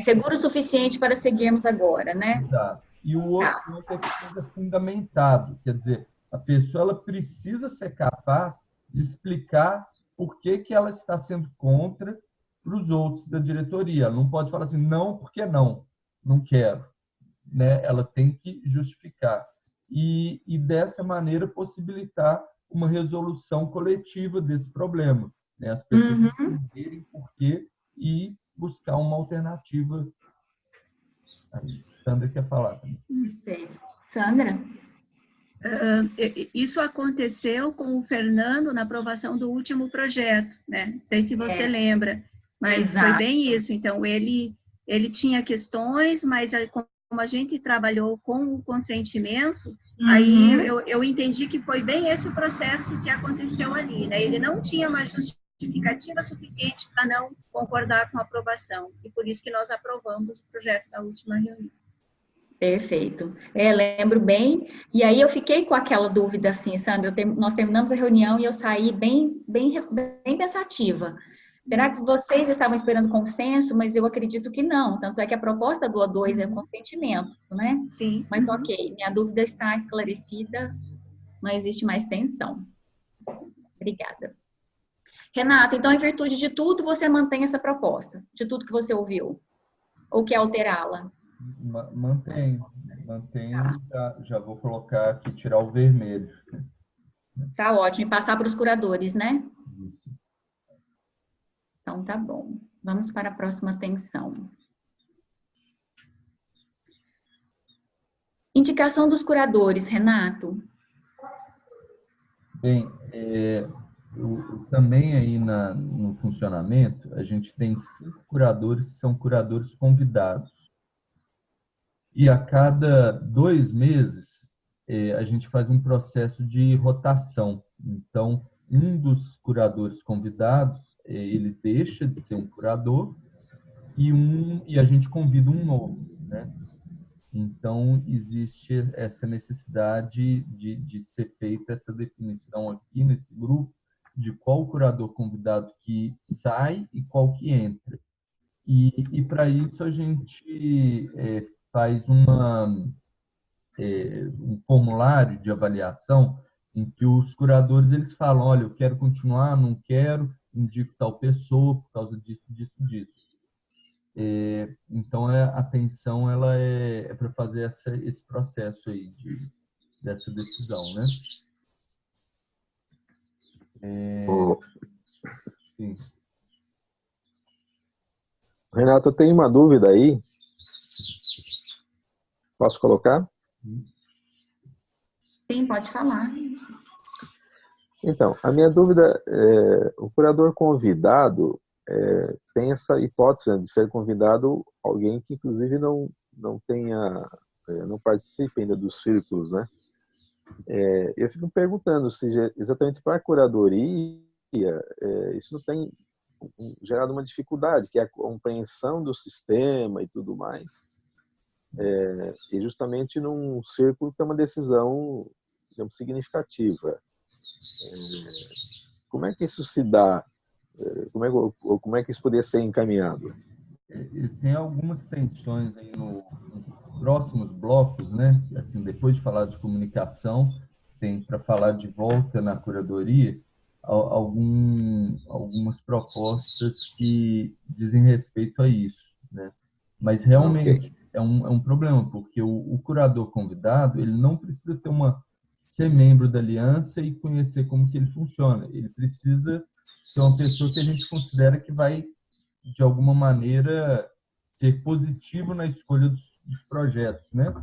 [SPEAKER 1] Seguro o suficiente para seguirmos agora, né?
[SPEAKER 4] Exato. E o outro
[SPEAKER 1] Tá.
[SPEAKER 4] ponto é que seja fundamentado, quer dizer, a pessoa ela precisa ser capaz de explicar por que que ela está sendo contra para os outros da diretoria. Ela não pode falar assim, não, porque não quero. Né? Ela tem que justificar. E dessa maneira possibilitar uma resolução coletiva desse problema. Né? As pessoas entenderem por quê e buscar uma alternativa. A Sandra quer falar também.
[SPEAKER 1] Sei. Sandra?
[SPEAKER 2] Isso aconteceu com o Fernando na aprovação do último projeto, né? Não sei se você lembra, mas
[SPEAKER 1] Exato.
[SPEAKER 2] foi bem isso. Então, ele tinha questões, mas como a gente trabalhou com o consentimento, aí eu entendi que foi bem esse o processo que aconteceu ali, né? Ele não tinha uma justificativa suficiente para não concordar com a aprovação, e por isso que nós aprovamos o projeto da última reunião.
[SPEAKER 1] Perfeito. Lembro bem. E aí eu fiquei com aquela dúvida assim, Sandra, nós terminamos a reunião e eu saí bem pensativa. Será que vocês estavam esperando consenso? Mas eu acredito que não. Tanto é que a proposta do O2 é consentimento, né?
[SPEAKER 2] Sim.
[SPEAKER 1] Mas ok, minha dúvida está esclarecida, não existe mais tensão. Obrigada. Renata, então, em virtude de tudo, você mantém essa proposta? De tudo que você ouviu? Ou quer alterá-la?
[SPEAKER 4] Mantenho. Já vou colocar aqui, tirar o vermelho.
[SPEAKER 1] Tá ótimo. E passar para os curadores, né?
[SPEAKER 4] Isso.
[SPEAKER 1] Então, tá bom. Vamos para a próxima tensão. Indicação dos curadores, Renato.
[SPEAKER 4] Bem, também aí no funcionamento, a gente tem 5 curadores que são curadores convidados. E a cada 2 meses, a gente faz um processo de rotação. Então, um dos curadores convidados, ele deixa de ser um curador e a gente convida um novo, né? Então, existe essa necessidade de ser feita essa definição aqui nesse grupo de qual curador convidado que sai e qual que entra. E para isso, a gente faz um formulário de avaliação em que os curadores eles falam, olha, eu quero continuar, não quero, indico tal pessoa por causa disso. Então, a atenção ela é para fazer esse processo aí dessa decisão, né? Sim.
[SPEAKER 7] Renato, eu tenho uma dúvida aí. Posso colocar?
[SPEAKER 1] Sim, pode falar.
[SPEAKER 7] Então, a minha dúvida é, o curador convidado tem essa hipótese, né, de ser convidado alguém que, inclusive, não participe ainda dos círculos, né? Eu fico perguntando se exatamente para a curadoria isso tem gerado uma dificuldade, que é a compreensão do sistema e tudo mais. E justamente num círculo que é uma decisão, digamos, significativa. Como é que isso se dá? Como é que isso poderia ser encaminhado?
[SPEAKER 4] Tem algumas tensões aí nos próximos blocos, né? Assim, depois de falar de comunicação, tem para falar de volta na curadoria algumas propostas que dizem respeito a isso, né? Mas realmente é um problema, porque o curador convidado ele não precisa ser membro da aliança e conhecer como que ele funciona. Ele precisa ser uma pessoa que a gente considera que vai, de alguma maneira, ser positivo na escolha dos projetos, né?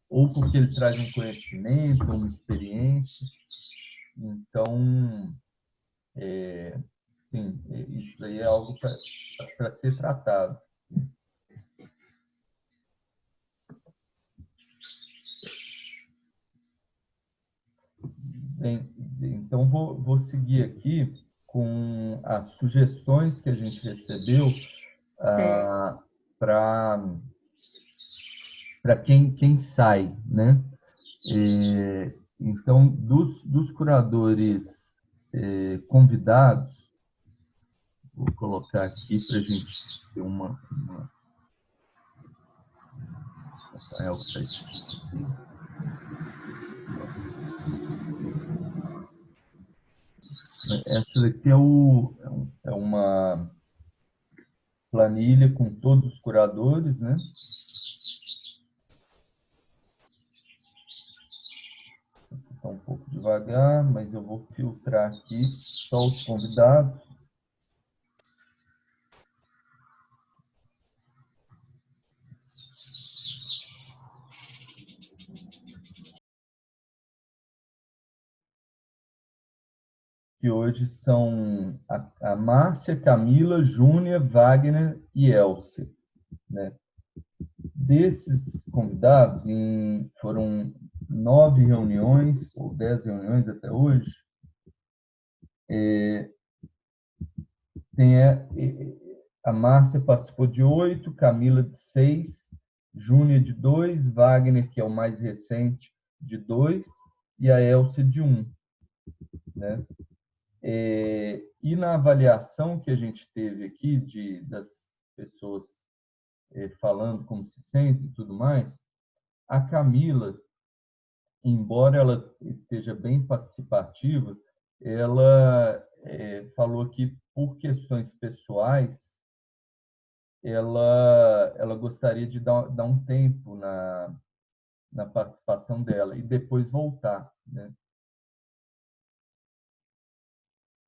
[SPEAKER 4] Ou porque ele traz um conhecimento, uma experiência. Então, sim, isso aí é algo para ser tratado. Bem, então, vou seguir aqui com as sugestões que a gente recebeu para quem sai, né? Então, dos curadores convidados, vou colocar aqui para a gente ter uma Rafael que está aqui. Essa daqui é uma planilha com todos os curadores, né? Está um pouco devagar, mas eu vou filtrar aqui só os convidados. Que hoje são a Márcia, Camila, Júnia, Wagner e Elcia, né? Desses convidados, foram 9 reuniões, ou 10 reuniões até hoje, a Márcia participou de 8, Camila de 6, Júnia de 2, Wagner, que é o mais recente, de 2, e a Elcia de 1, né? E na avaliação que a gente teve aqui das pessoas falando como se sentem e tudo mais, a Camila, embora ela esteja bem participativa, ela falou que, por questões pessoais, ela gostaria de dar um tempo na participação dela e depois voltar, né?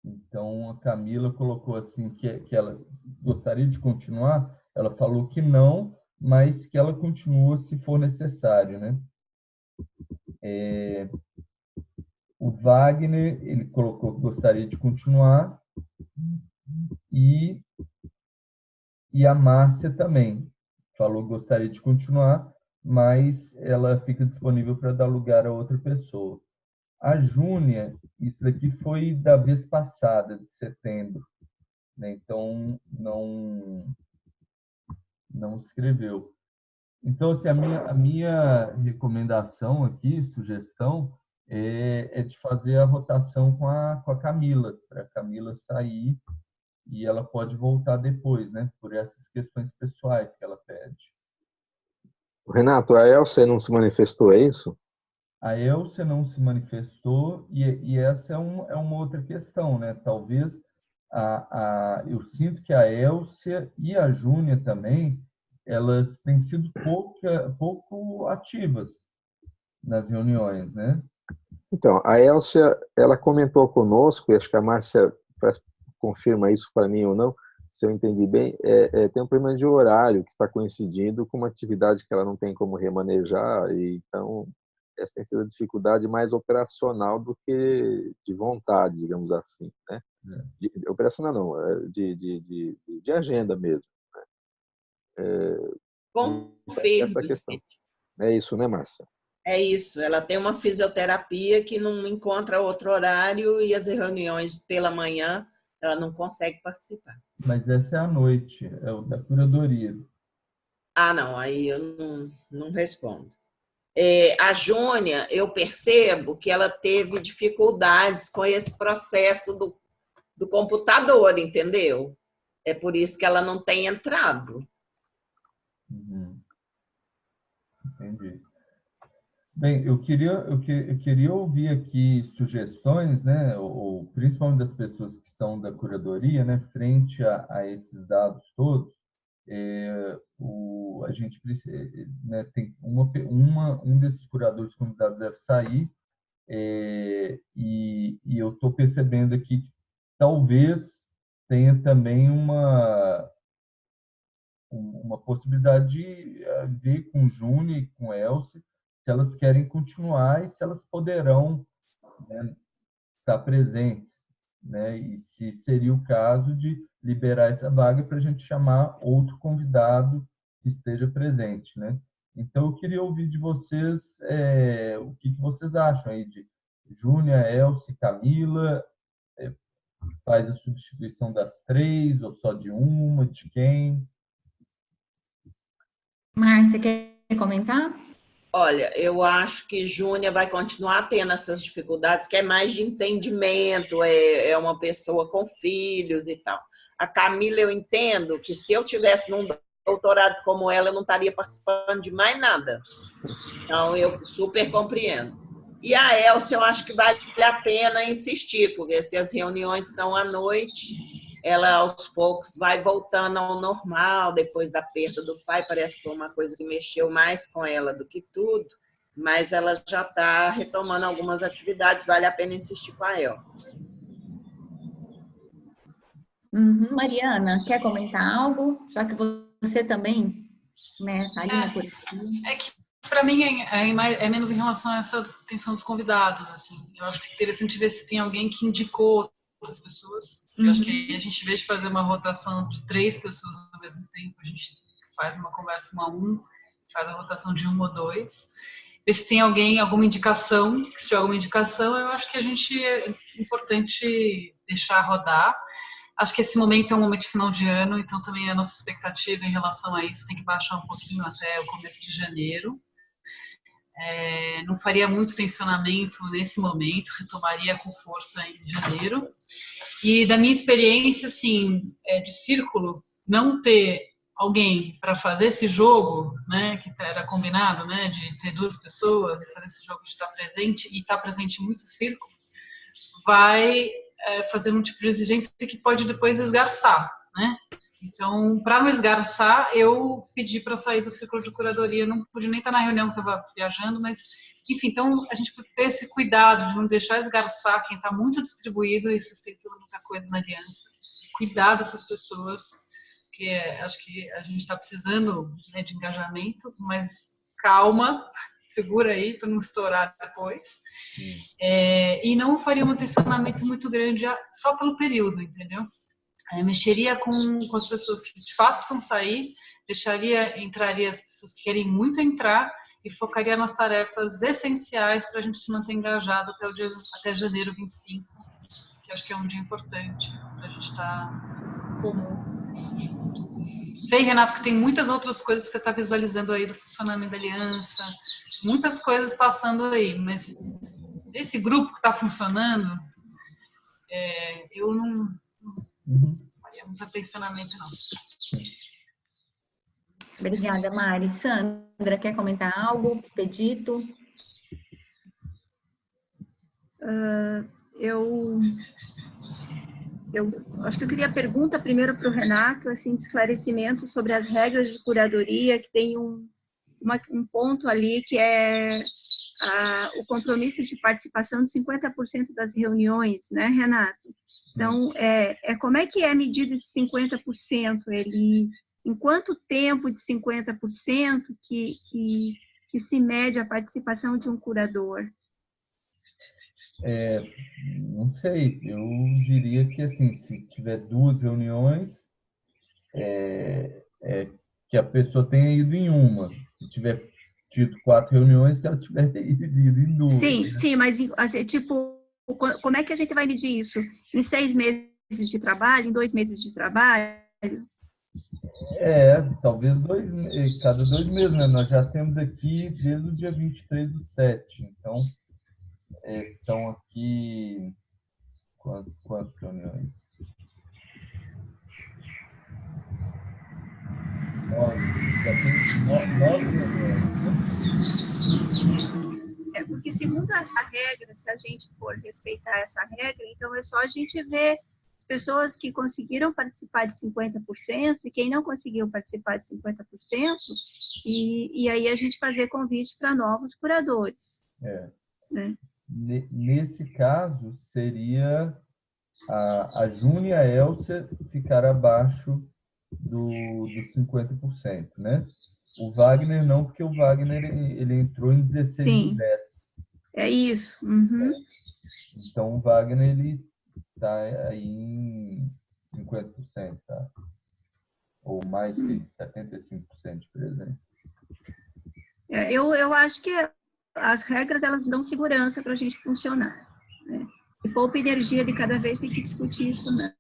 [SPEAKER 4] Então, a Camila colocou assim que ela gostaria de continuar. Ela falou que não, mas que ela continua se for necessário, né? O Wagner, ele colocou que gostaria de continuar, e a Márcia também falou que gostaria de continuar, mas ela fica disponível para dar lugar a outra pessoa. A Júnia, isso daqui foi da vez passada, de setembro, né? Então não escreveu. Então, assim, a minha recomendação aqui, sugestão, é de fazer a rotação com a Camila, para a Camila sair e ela pode voltar depois, né? Por essas questões pessoais que ela pede.
[SPEAKER 7] Renato, a Elcia não se manifestou, é isso?
[SPEAKER 4] A Elcia não se manifestou e essa é uma outra questão, né? Talvez eu sinto que a Elcia e a Júnia também, elas têm sido pouco ativas nas reuniões, né?
[SPEAKER 7] Então, a Elcia, ela comentou conosco, e acho que a Márcia confirma isso para mim ou não, se eu entendi bem, tem um problema de horário que está coincidindo com uma atividade que ela não tem como remanejar, e então essa tem sido a dificuldade mais operacional do que de vontade, digamos assim, né? Operacional não, de agenda mesmo, né?
[SPEAKER 6] Confirmo.
[SPEAKER 7] Essa questão. É isso, né, Márcia?
[SPEAKER 6] É isso, ela tem uma fisioterapia que não encontra outro horário e as reuniões pela manhã ela não consegue participar.
[SPEAKER 4] Mas essa é à noite, é o da curadoria.
[SPEAKER 6] Ah, não, aí eu não respondo. A Júnia, eu percebo que ela teve dificuldades com esse processo do computador, entendeu? É por isso que ela não tem entrado.
[SPEAKER 4] Entendi. Bem, eu queria ouvir aqui sugestões, né, ou principalmente das pessoas que são da curadoria, né, frente a esses dados todos. A gente precisa, né, tem um desses curadores convidados deve sair, e eu estou percebendo aqui que talvez tenha também uma possibilidade de ver com Júnior e com Elcio se elas querem continuar e se elas poderão, né, estar presentes, né? E se seria o caso de liberar essa vaga para a gente chamar outro convidado que esteja presente, né? Então, eu queria ouvir de vocês o que vocês acham aí de Júnia, Elcio, Camila, faz a substituição das 3 ou só de uma, de quem?
[SPEAKER 1] Márcia, quer comentar?
[SPEAKER 6] Olha, eu acho que Júnia vai continuar tendo essas dificuldades, que é mais de entendimento, é uma pessoa com filhos e tal. A Camila, eu entendo que se eu tivesse num doutorado como ela, eu não estaria participando de mais nada. Então, eu super compreendo. E a Elsa, eu acho que vale a pena insistir, porque se as reuniões são à noite, ela aos poucos vai voltando ao normal, depois da perda do pai, parece que foi uma coisa que mexeu mais com ela do que tudo, mas ela já está retomando algumas atividades, vale a pena insistir com a Elsa.
[SPEAKER 1] Mariana, quer comentar algo? Já que você também, né, tá ali na coisa.
[SPEAKER 3] É que para mim é menos em relação a essa atenção dos convidados, assim. Eu acho que é interessante ver se tem alguém que indicou outras pessoas. Eu acho que aí a gente, em vez de fazer uma rotação de 3 pessoas ao mesmo tempo, a gente faz uma conversa 1 a 1, faz a rotação de 1 ou 2. Ver se tem alguma indicação. Se tiver alguma indicação, eu acho que é importante deixar rodar. Acho que esse momento é um momento de final de ano, então também a nossa expectativa em relação a isso tem que baixar um pouquinho até o começo de janeiro. Não faria muito tensionamento nesse momento, retomaria com força em janeiro. E da minha experiência, assim, de círculo, não ter alguém para fazer esse jogo, né, que era combinado, né, de ter 2 pessoas e fazer esse jogo de estar presente, e estar presente em muitos círculos, vai fazer um tipo de exigência que pode depois esgarçar, né? Então, para não esgarçar, eu pedi para sair do círculo de curadoria. Não pude nem estar na reunião que eu estava viajando, mas, enfim, então a gente pode ter esse cuidado de não deixar esgarçar quem está muito distribuído e sustentando muita coisa na aliança. Cuidar dessas pessoas, que acho que a gente está precisando, né, de engajamento, mas calma, segura aí para não estourar depois. E não faria um tensionamento muito grande só pelo período, entendeu? Mexeria com as pessoas que de fato precisam sair, entraria as pessoas que querem muito entrar e focaria nas tarefas essenciais para a gente se manter engajado até janeiro 25, que acho que é um dia importante para a gente estar comum junto. Sei, Renato, que tem muitas outras coisas que você está visualizando aí do funcionamento da aliança, muitas coisas passando aí, mas esse grupo que está funcionando, eu não faria muito atencionamento, não.
[SPEAKER 1] Obrigada, Mari. Sandra, quer comentar algo? Expedito?
[SPEAKER 2] Eu acho que eu queria pergunta primeiro para o Renato, assim, de esclarecimento sobre as regras de curadoria, que tem um ponto ali que é o compromisso de participação de 50% das reuniões, né, Renato? Então, como é que é a medida de 50%? Em quanto tempo de 50% que se mede a participação de um curador?
[SPEAKER 4] Não sei, eu diria que, assim, se tiver 2 reuniões, que a pessoa tenha ido em uma. Se tiver tido 4 reuniões, que ela tiver ido em 2.
[SPEAKER 2] Sim, mas, assim, tipo, como é que a gente vai medir isso? Em 6 meses de trabalho, em 2 meses de trabalho?
[SPEAKER 4] Talvez cada 2 meses, né? Nós já temos aqui desde o dia 23/7, então são aqui quantas reuniões? 9, já tem 9 reuniões.
[SPEAKER 2] Porque segundo essa regra, se a gente for respeitar essa regra, então é só a gente ver as pessoas que conseguiram participar de 50% e quem não conseguiu participar de 50%, e aí a gente fazer convite para novos curadores. Né?
[SPEAKER 4] Nesse caso, seria a Júnia e a Elsa ficar abaixo dos 50%, né? O Wagner não, porque o Wagner ele entrou em 16/10.
[SPEAKER 2] É isso.
[SPEAKER 4] Então, o Wagner ele está aí em 50%, tá? Ou mais que 75% de presença.
[SPEAKER 2] Eu acho que as regras elas dão segurança para a gente funcionar, né? E poupa energia de cada vez tem que discutir isso, né?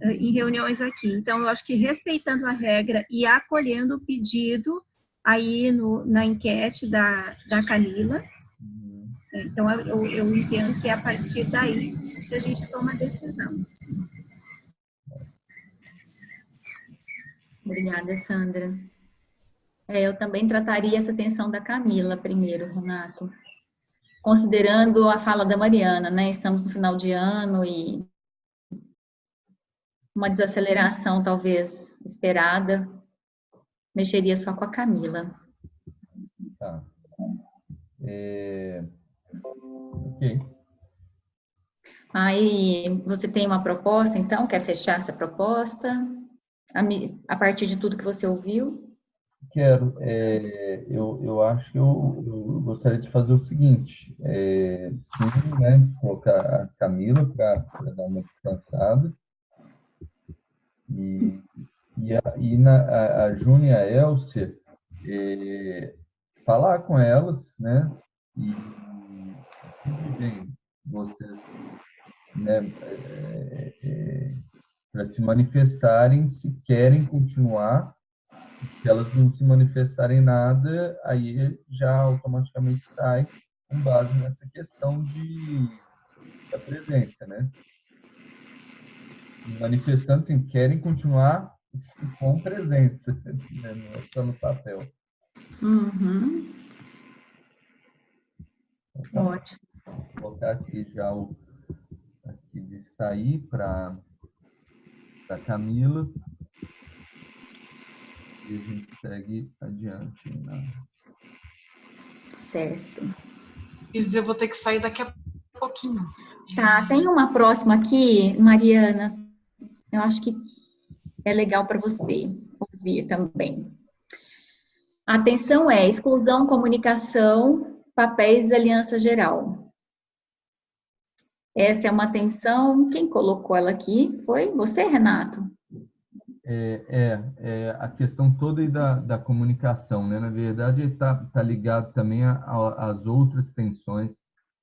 [SPEAKER 2] Em reuniões aqui. Então, eu acho que respeitando a regra e acolhendo o pedido, aí na enquete da Camila. Então, eu entendo que é a partir daí que a gente toma a decisão.
[SPEAKER 1] Obrigada, Sandra. Eu também trataria essa tensão da Camila primeiro, Renato. Considerando a fala da Mariana, né? Estamos no final de ano e uma desaceleração talvez esperada, mexeria só com a Camila.
[SPEAKER 4] Tá. Ok.
[SPEAKER 1] Aí você tem uma proposta, então? Quer fechar essa proposta? A partir de tudo que você ouviu?
[SPEAKER 4] Quero. Eu acho que eu gostaria de fazer o seguinte. Sim, né? Colocar a Camila para dar uma descansada. A Júnia e a Elcia, falar com elas, né? E pedirem vocês, né, para se manifestarem se querem continuar. Se elas não se manifestarem nada, aí já automaticamente sai com base nessa questão da presença, né? Manifestando, assim, querem continuar com presença, né? Não é só no papel.
[SPEAKER 1] Uhum.
[SPEAKER 4] Então,
[SPEAKER 1] Ótimo.
[SPEAKER 4] vou colocar aqui já aqui de sair para Camila e a gente segue adiante. Né?
[SPEAKER 1] Certo.
[SPEAKER 3] Quer dizer, eu vou ter que sair daqui a pouquinho.
[SPEAKER 1] Tá, tem uma próxima aqui, Mariana. Eu acho que é legal para você ouvir também. A atenção é exclusão, comunicação, papéis e aliança geral. Essa é uma atenção. Quem colocou ela aqui? Foi você, Renato?
[SPEAKER 4] A questão toda aí da comunicação, né? Na verdade, está ligado também às outras tensões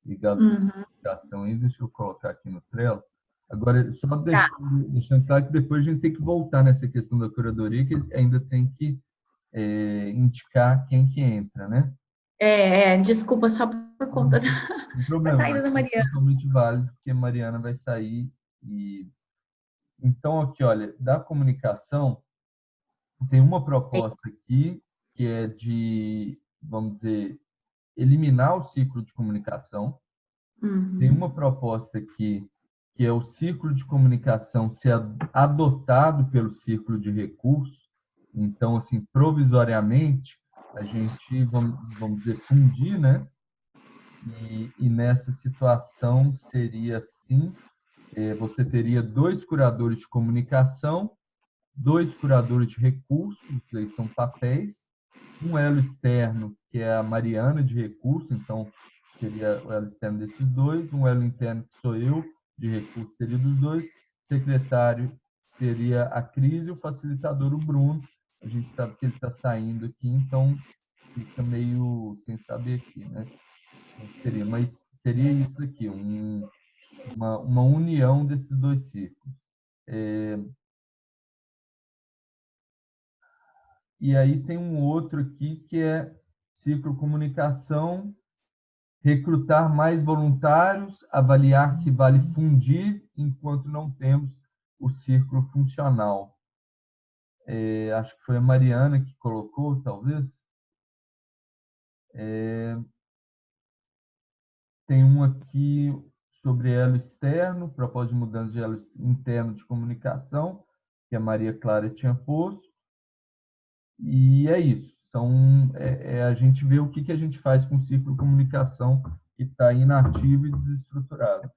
[SPEAKER 4] ligadas à comunicação. E deixa eu colocar aqui no Trello. Agora, só deixando claro que depois a gente tem que voltar nessa questão da curadoria, que ainda tem que indicar quem que entra, né?
[SPEAKER 1] Desculpa, só por conta da saída da
[SPEAKER 4] É
[SPEAKER 1] Mariana.
[SPEAKER 4] totalmente válido, porque a Mariana vai sair. Então, aqui, olha, da comunicação, tem uma proposta aqui que é de, vamos dizer, eliminar o ciclo de comunicação. Tem uma proposta aqui que é o ciclo de comunicação ser adotado pelo círculo de recursos. Então, assim, provisoriamente, a gente, vamos dizer, fundir, né? E nessa situação seria assim, você teria 2 curadores de comunicação, 2 curadores de recursos, isso aí são papéis, um elo externo, que é a Mariana de recursos, então seria o elo externo desses 2, um elo interno, que sou eu, de recursos, seria dos 2, secretário seria a Cris e o facilitador, o Bruno. A gente sabe que ele está saindo aqui, então fica meio sem saber aqui, né? Mas seria isso aqui, uma união desses 2 círculos. E aí tem um outro aqui que é ciclo comunicação, recrutar mais voluntários, avaliar se vale fundir enquanto não temos o círculo funcional. Acho que foi a Mariana que colocou, talvez. Tem um aqui sobre elo externo, propósito de mudança de elo interno de comunicação, que a Maria Clara tinha posto. E é isso. A gente vê o que a gente faz com o ciclo de comunicação que está inativo e desestruturado.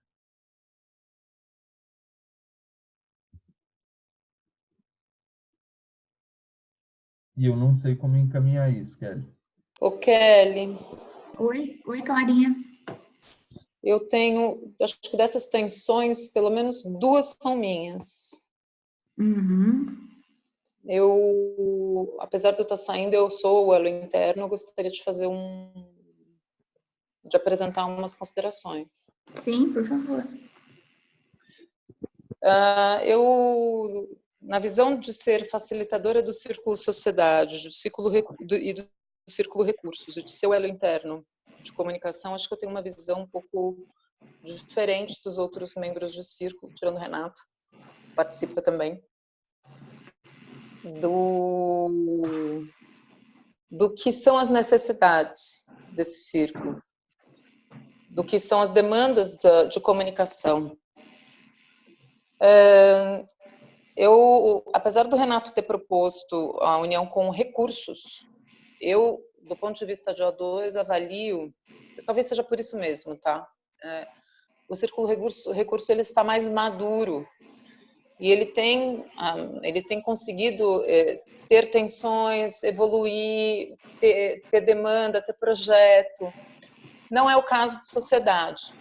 [SPEAKER 4] E eu não sei como encaminhar isso, Kelly.
[SPEAKER 5] Ô, Kelly.
[SPEAKER 1] Oi, Clarinha.
[SPEAKER 5] Eu tenho, acho que dessas tensões, pelo menos 2 são minhas. Eu, apesar de eu estar saindo, eu sou o elo interno, eu gostaria de fazer de apresentar umas considerações.
[SPEAKER 1] Sim, por favor.
[SPEAKER 5] Eu na visão de ser facilitadora do círculo sociedade, do círculo recursos, e de seu elo interno de comunicação, acho que eu tenho uma visão um pouco diferente dos outros membros do círculo, tirando o Renato, participa também, do que são as necessidades desse círculo, do que são as demandas de comunicação. Apesar do Renato ter proposto a união com recursos, eu, do ponto de vista de O2, avalio, talvez seja por isso mesmo, tá? O círculo recurso ele está mais maduro e ele tem conseguido ter tensões, evoluir, ter demanda, ter projeto. Não é o caso de sociedade.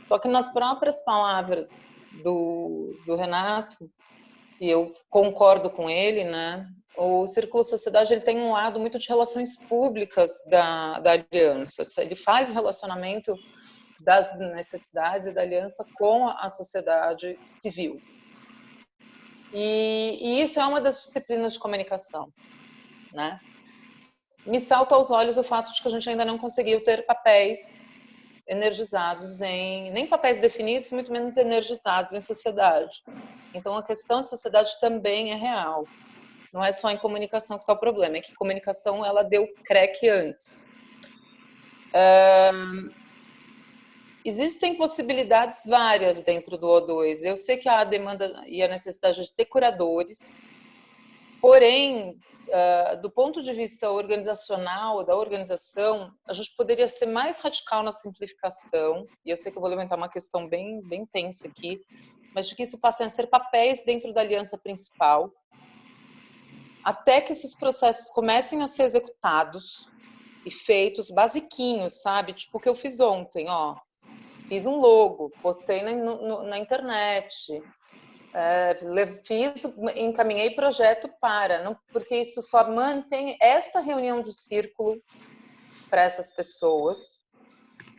[SPEAKER 5] Só que nas próprias palavras do Renato, e eu concordo com ele, né? O Círculo Sociedade ele tem um lado muito de relações públicas da aliança. Ele faz o relacionamento das necessidades e da aliança com a sociedade civil. E isso é uma das disciplinas de comunicação, né? Me salta aos olhos o fato de que a gente ainda não conseguiu ter papéis energizados nem papéis definidos, muito menos energizados em sociedade. Então, a questão de sociedade também é real. Não é só em comunicação que está o problema, é que comunicação ela deu creque antes. Existem possibilidades várias dentro do O2. Eu sei que há a demanda e a necessidade de ter curadores, porém, do ponto de vista organizacional, da organização, a gente poderia ser mais radical na simplificação, e eu sei que eu vou levantar uma questão bem, bem tensa aqui, mas de que isso passe a ser papéis dentro da aliança principal, até que esses processos comecem a ser executados e feitos basiquinhos, sabe? Tipo o que eu fiz ontem, ó. Fiz um logo, postei na internet, encaminhei projeto porque isso só mantém esta reunião de círculo para essas pessoas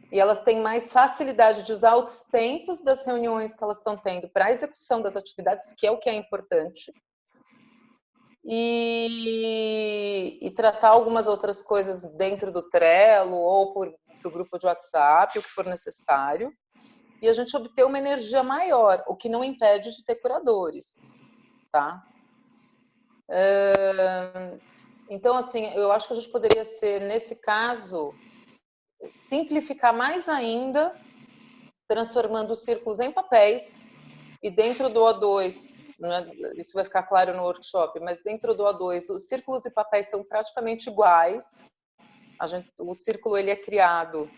[SPEAKER 5] e elas têm mais facilidade de usar os tempos das reuniões que elas estão tendo para a execução das atividades, que é o que é importante, e tratar algumas outras coisas dentro do Trello ou por grupo de WhatsApp, o que for necessário, e a gente obter uma energia maior, o que não impede de ter curadores, tá? Então, assim, eu acho que a gente poderia ser, nesse caso, simplificar mais ainda, transformando os círculos em papéis, e dentro do O2, né, isso vai ficar claro no workshop, mas dentro do O2, os círculos e papéis são praticamente iguais. O círculo ele é criado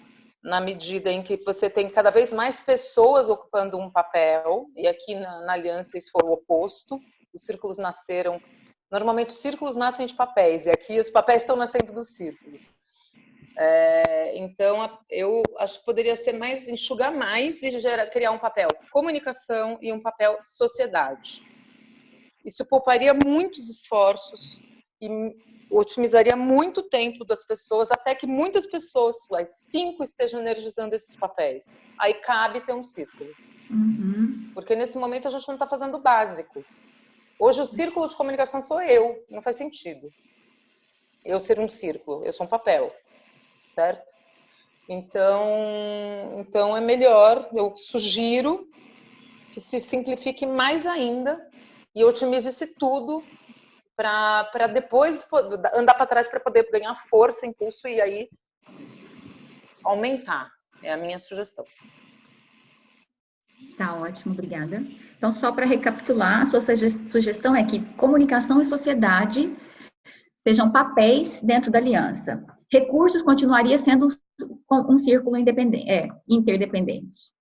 [SPEAKER 5] na medida em que você tem cada vez mais pessoas ocupando um papel, e aqui na aliança isso foi o oposto. Os círculos nasceram... Normalmente os círculos nascem de papéis, e aqui os papéis estão nascendo dos círculos. Então, eu acho que poderia ser enxugar mais e criar um papel comunicação e um papel sociedade. Isso pouparia muitos esforços e otimizaria muito o tempo das pessoas, até que muitas pessoas, as 5, estejam energizando esses papéis. Aí cabe ter um círculo.
[SPEAKER 1] Uhum.
[SPEAKER 5] Porque nesse momento a gente não está fazendo o básico. Hoje o círculo de comunicação sou eu, não faz sentido eu ser um círculo, eu sou um papel, certo? Então é melhor, eu sugiro que se simplifique mais ainda e otimize-se tudo para depois andar para trás para poder ganhar força, impulso e aí aumentar. É a minha sugestão.
[SPEAKER 1] Tá ótimo, obrigada. Então, só para recapitular, a sua sugestão é que comunicação e sociedade sejam papéis dentro da aliança. Recursos continuaria sendo um círculo interdependente.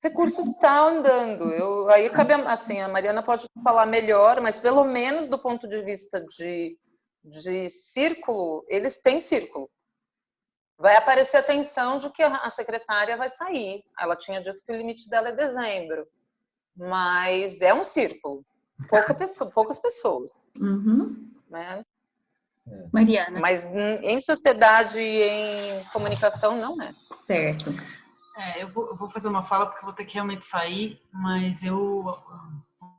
[SPEAKER 5] Recursos está andando. Aí cabe, assim, a Mariana pode falar melhor, mas pelo menos do ponto de vista de círculo, eles têm círculo. Vai aparecer a tensão de que a secretária vai sair. Ela tinha dito que o limite dela é dezembro, mas é um círculo. Poucas pessoas.
[SPEAKER 1] Uhum.
[SPEAKER 5] Né?
[SPEAKER 1] Mariana.
[SPEAKER 5] Mas em sociedade e em comunicação não é.
[SPEAKER 1] Certo.
[SPEAKER 3] Eu vou fazer uma fala porque eu vou ter que realmente sair, mas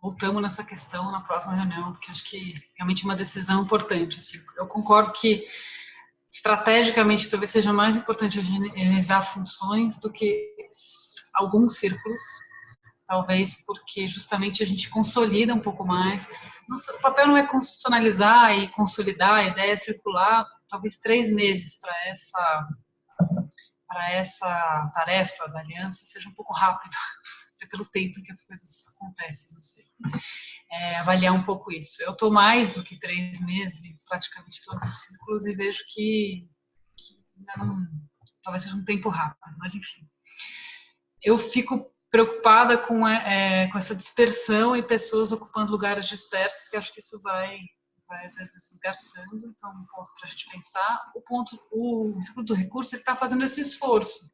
[SPEAKER 3] voltamos nessa questão na próxima reunião, porque acho que realmente é uma decisão importante. Assim. Eu concordo que estrategicamente talvez seja mais importante realizar funções do que alguns círculos, talvez porque justamente a gente consolida um pouco mais. O papel não é constitucionalizar e consolidar, a ideia é circular talvez 3 meses para essa tarefa da aliança seja um pouco rápido, até pelo tempo em que as coisas acontecem, não sei. Avaliar um pouco isso. Eu estou mais do que 3 meses em praticamente todos os círculos e vejo que ainda não, talvez seja um tempo rápido, mas enfim. Eu fico preocupada com essa dispersão e pessoas ocupando lugares dispersos, que acho que isso vai às vezes esgarçando, então um ponto para a gente pensar. O Instituto do Recurso está fazendo esse esforço,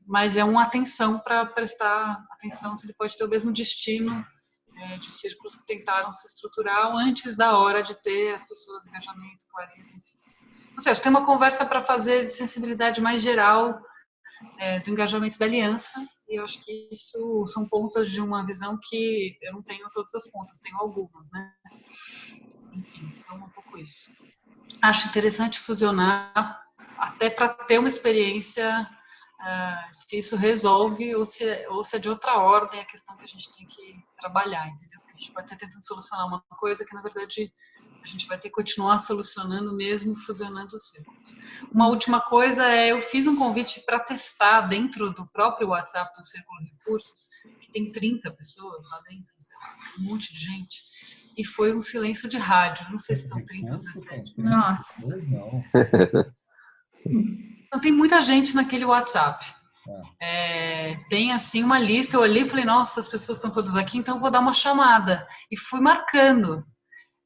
[SPEAKER 3] mas é uma atenção para prestar atenção se ele pode ter o mesmo destino de círculos que tentaram se estruturar antes da hora de ter as pessoas, engajamento, clareza, enfim. Ou seja, tem uma conversa para fazer de sensibilidade mais geral do engajamento da aliança, e eu acho que isso são pontas de uma visão que eu não tenho todas as pontas, tenho algumas, né? Enfim, então um pouco isso. Acho interessante fusionar até para ter uma experiência se isso resolve ou se é de outra ordem a questão que a gente tem que trabalhar, entendeu? Porque a gente pode estar tentando solucionar uma coisa que, na verdade, a gente vai ter que continuar solucionando mesmo fusionando os círculos. Uma última coisa eu fiz um convite para testar dentro do próprio WhatsApp do Círculo de Recursos, que tem 30 pessoas lá dentro, um monte de gente, e foi um silêncio de rádio, não sei se são 30 ou 17.
[SPEAKER 1] Nossa.
[SPEAKER 4] Não.
[SPEAKER 3] Então, tem muita gente naquele WhatsApp. Tem assim uma lista, eu olhei e falei, nossa, as pessoas estão todas aqui, então eu vou dar uma chamada. E fui marcando.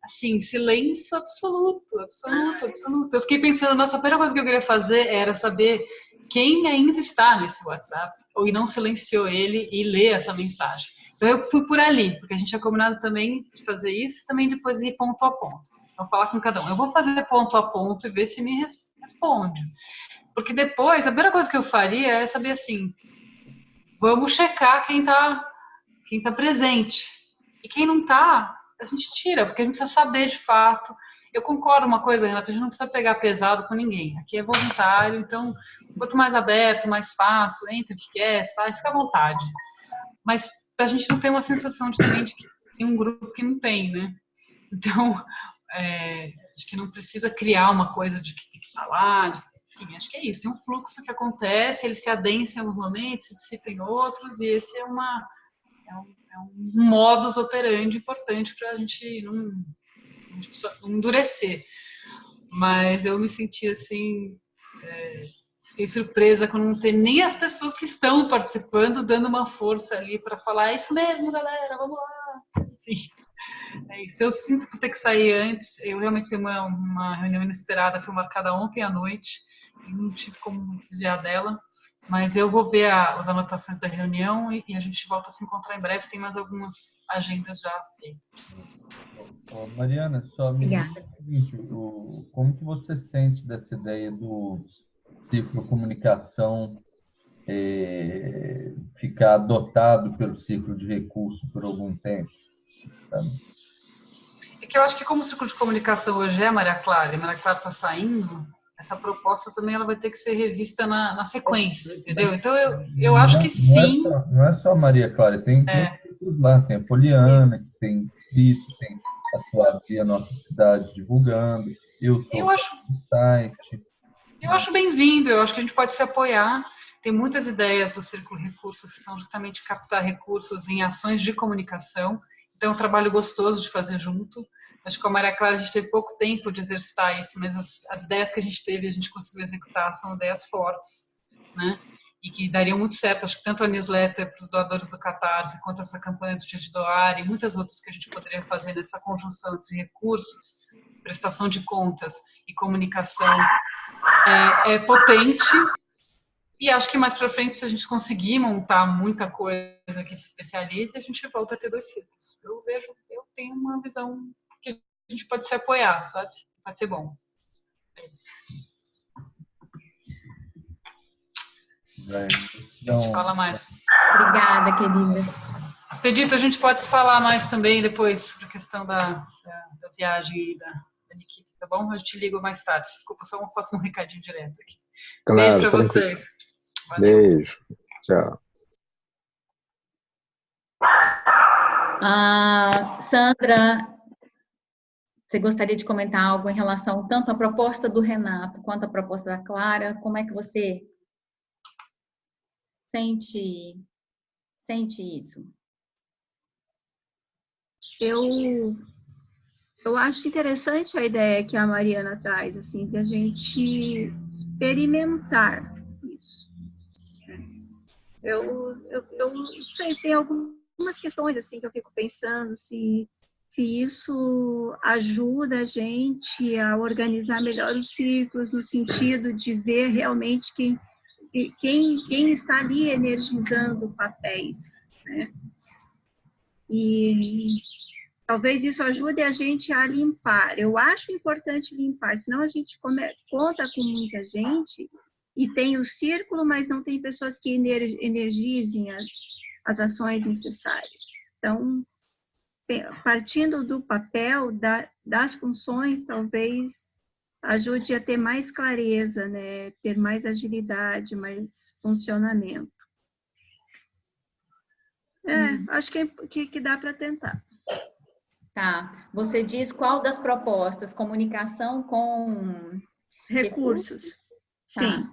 [SPEAKER 3] Assim, silêncio absoluto, absoluto, absoluto. Eu fiquei pensando, nossa, a primeira coisa que eu queria fazer era saber quem ainda está nesse WhatsApp, ou não silenciou ele e ler essa mensagem. Então eu fui por ali, porque a gente tinha combinado também de fazer isso e também depois ir ponto a ponto. Então falar com cada um. Eu vou fazer ponto a ponto e ver se me responde. Porque depois, a primeira coisa que eu faria é saber assim, vamos checar quem tá presente. E quem não tá, a gente tira, porque a gente precisa saber de fato. Eu concordo uma coisa, Renata, a gente não precisa pegar pesado com ninguém. Aqui é voluntário, então, quanto mais aberto, mais fácil, entra o que quer, sai, fica à vontade. Mas a gente não tem uma sensação também de que tem um grupo que não tem, né? Então, acho que não precisa criar uma coisa de que tem que estar lá, enfim, acho que é isso. Tem um fluxo que acontece, ele se adensa em alguns momentos, se dissipa em outros, e esse é um modus operandi importante para a gente não endurecer. Mas eu me senti assim, fiquei surpresa com não ter nem as pessoas que estão participando dando uma força ali para falar, é isso mesmo, galera, vamos lá. Enfim, é isso. Eu sinto por ter que sair antes. Eu realmente tenho uma reunião inesperada, foi marcada ontem à noite, e não tive como desviar dela. Mas eu vou ver as anotações da reunião e a gente volta a se encontrar em breve. Tem mais algumas agendas já feitas.
[SPEAKER 4] Mariana, só me diz o seguinte, como que você sente dessa ideia do ciclo comunicação ficar adotado pelo ciclo de recurso por algum tempo? Sabe?
[SPEAKER 3] É que eu acho que como o ciclo de comunicação hoje é Maria Clara, e Maria Clara está saindo, essa proposta também ela vai ter que ser revista na sequência, entendeu? Então eu acho que sim.
[SPEAKER 4] Não é só a Maria Clara, tem pessoas lá, tem a Poliana, que tem escrito, tem atuado via nossa cidade divulgando, eu estou no site.
[SPEAKER 3] Eu acho bem-vindo, eu acho que a gente pode se apoiar. Tem muitas ideias do Círculo Recursos que são justamente captar recursos em ações de comunicação, então é um trabalho gostoso de fazer junto. Acho que com a Maria Clara a gente teve pouco tempo de exercitar isso, mas as ideias que a gente teve, a gente conseguiu executar, são ideias fortes, né? E que dariam muito certo. Acho que tanto a newsletter para os doadores do Catarse, quanto essa campanha do Dia de Doar e muitas outras que a gente poderia fazer nessa conjunção entre recursos, prestação de contas e comunicação é potente. E acho que mais para frente, se a gente conseguir montar muita coisa que se especialize, a gente volta a ter 2 ciclos. Eu tenho uma visão que a gente pode se apoiar, sabe? Pode ser bom. É isso.
[SPEAKER 4] Vai.
[SPEAKER 3] A gente fala mais.
[SPEAKER 1] Obrigada, querida.
[SPEAKER 3] Expedito, a gente pode falar mais também depois sobre a questão da viagem e da Nikita, tá bom? A gente liga mais tarde. Desculpa, só passo um recadinho direto aqui. Beijo
[SPEAKER 7] Claro,
[SPEAKER 3] para
[SPEAKER 7] tranquilo.
[SPEAKER 3] vocês. Valeu.
[SPEAKER 7] Beijo. Tchau.
[SPEAKER 1] Sandra, você gostaria de comentar algo em relação tanto à proposta do Renato quanto à proposta da Clara? Como é que você sente isso?
[SPEAKER 2] Eu acho interessante a ideia que a Mariana traz, assim, de a gente experimentar isso. Eu sei, tem algumas questões, assim, que eu fico pensando se isso ajuda a gente a organizar melhor os ciclos, no sentido de ver realmente quem está ali energizando papéis, né? E talvez isso ajude a gente a limpar. Eu acho importante limpar, senão a gente conta com muita gente e tem o círculo, mas não tem pessoas que energizem as ações necessárias. Então, partindo do papel, das funções, talvez ajude a ter mais clareza, né? Ter mais agilidade, mais funcionamento. Acho que dá para tentar.
[SPEAKER 1] Tá. Você diz qual das propostas? Comunicação com
[SPEAKER 2] recursos? Sim.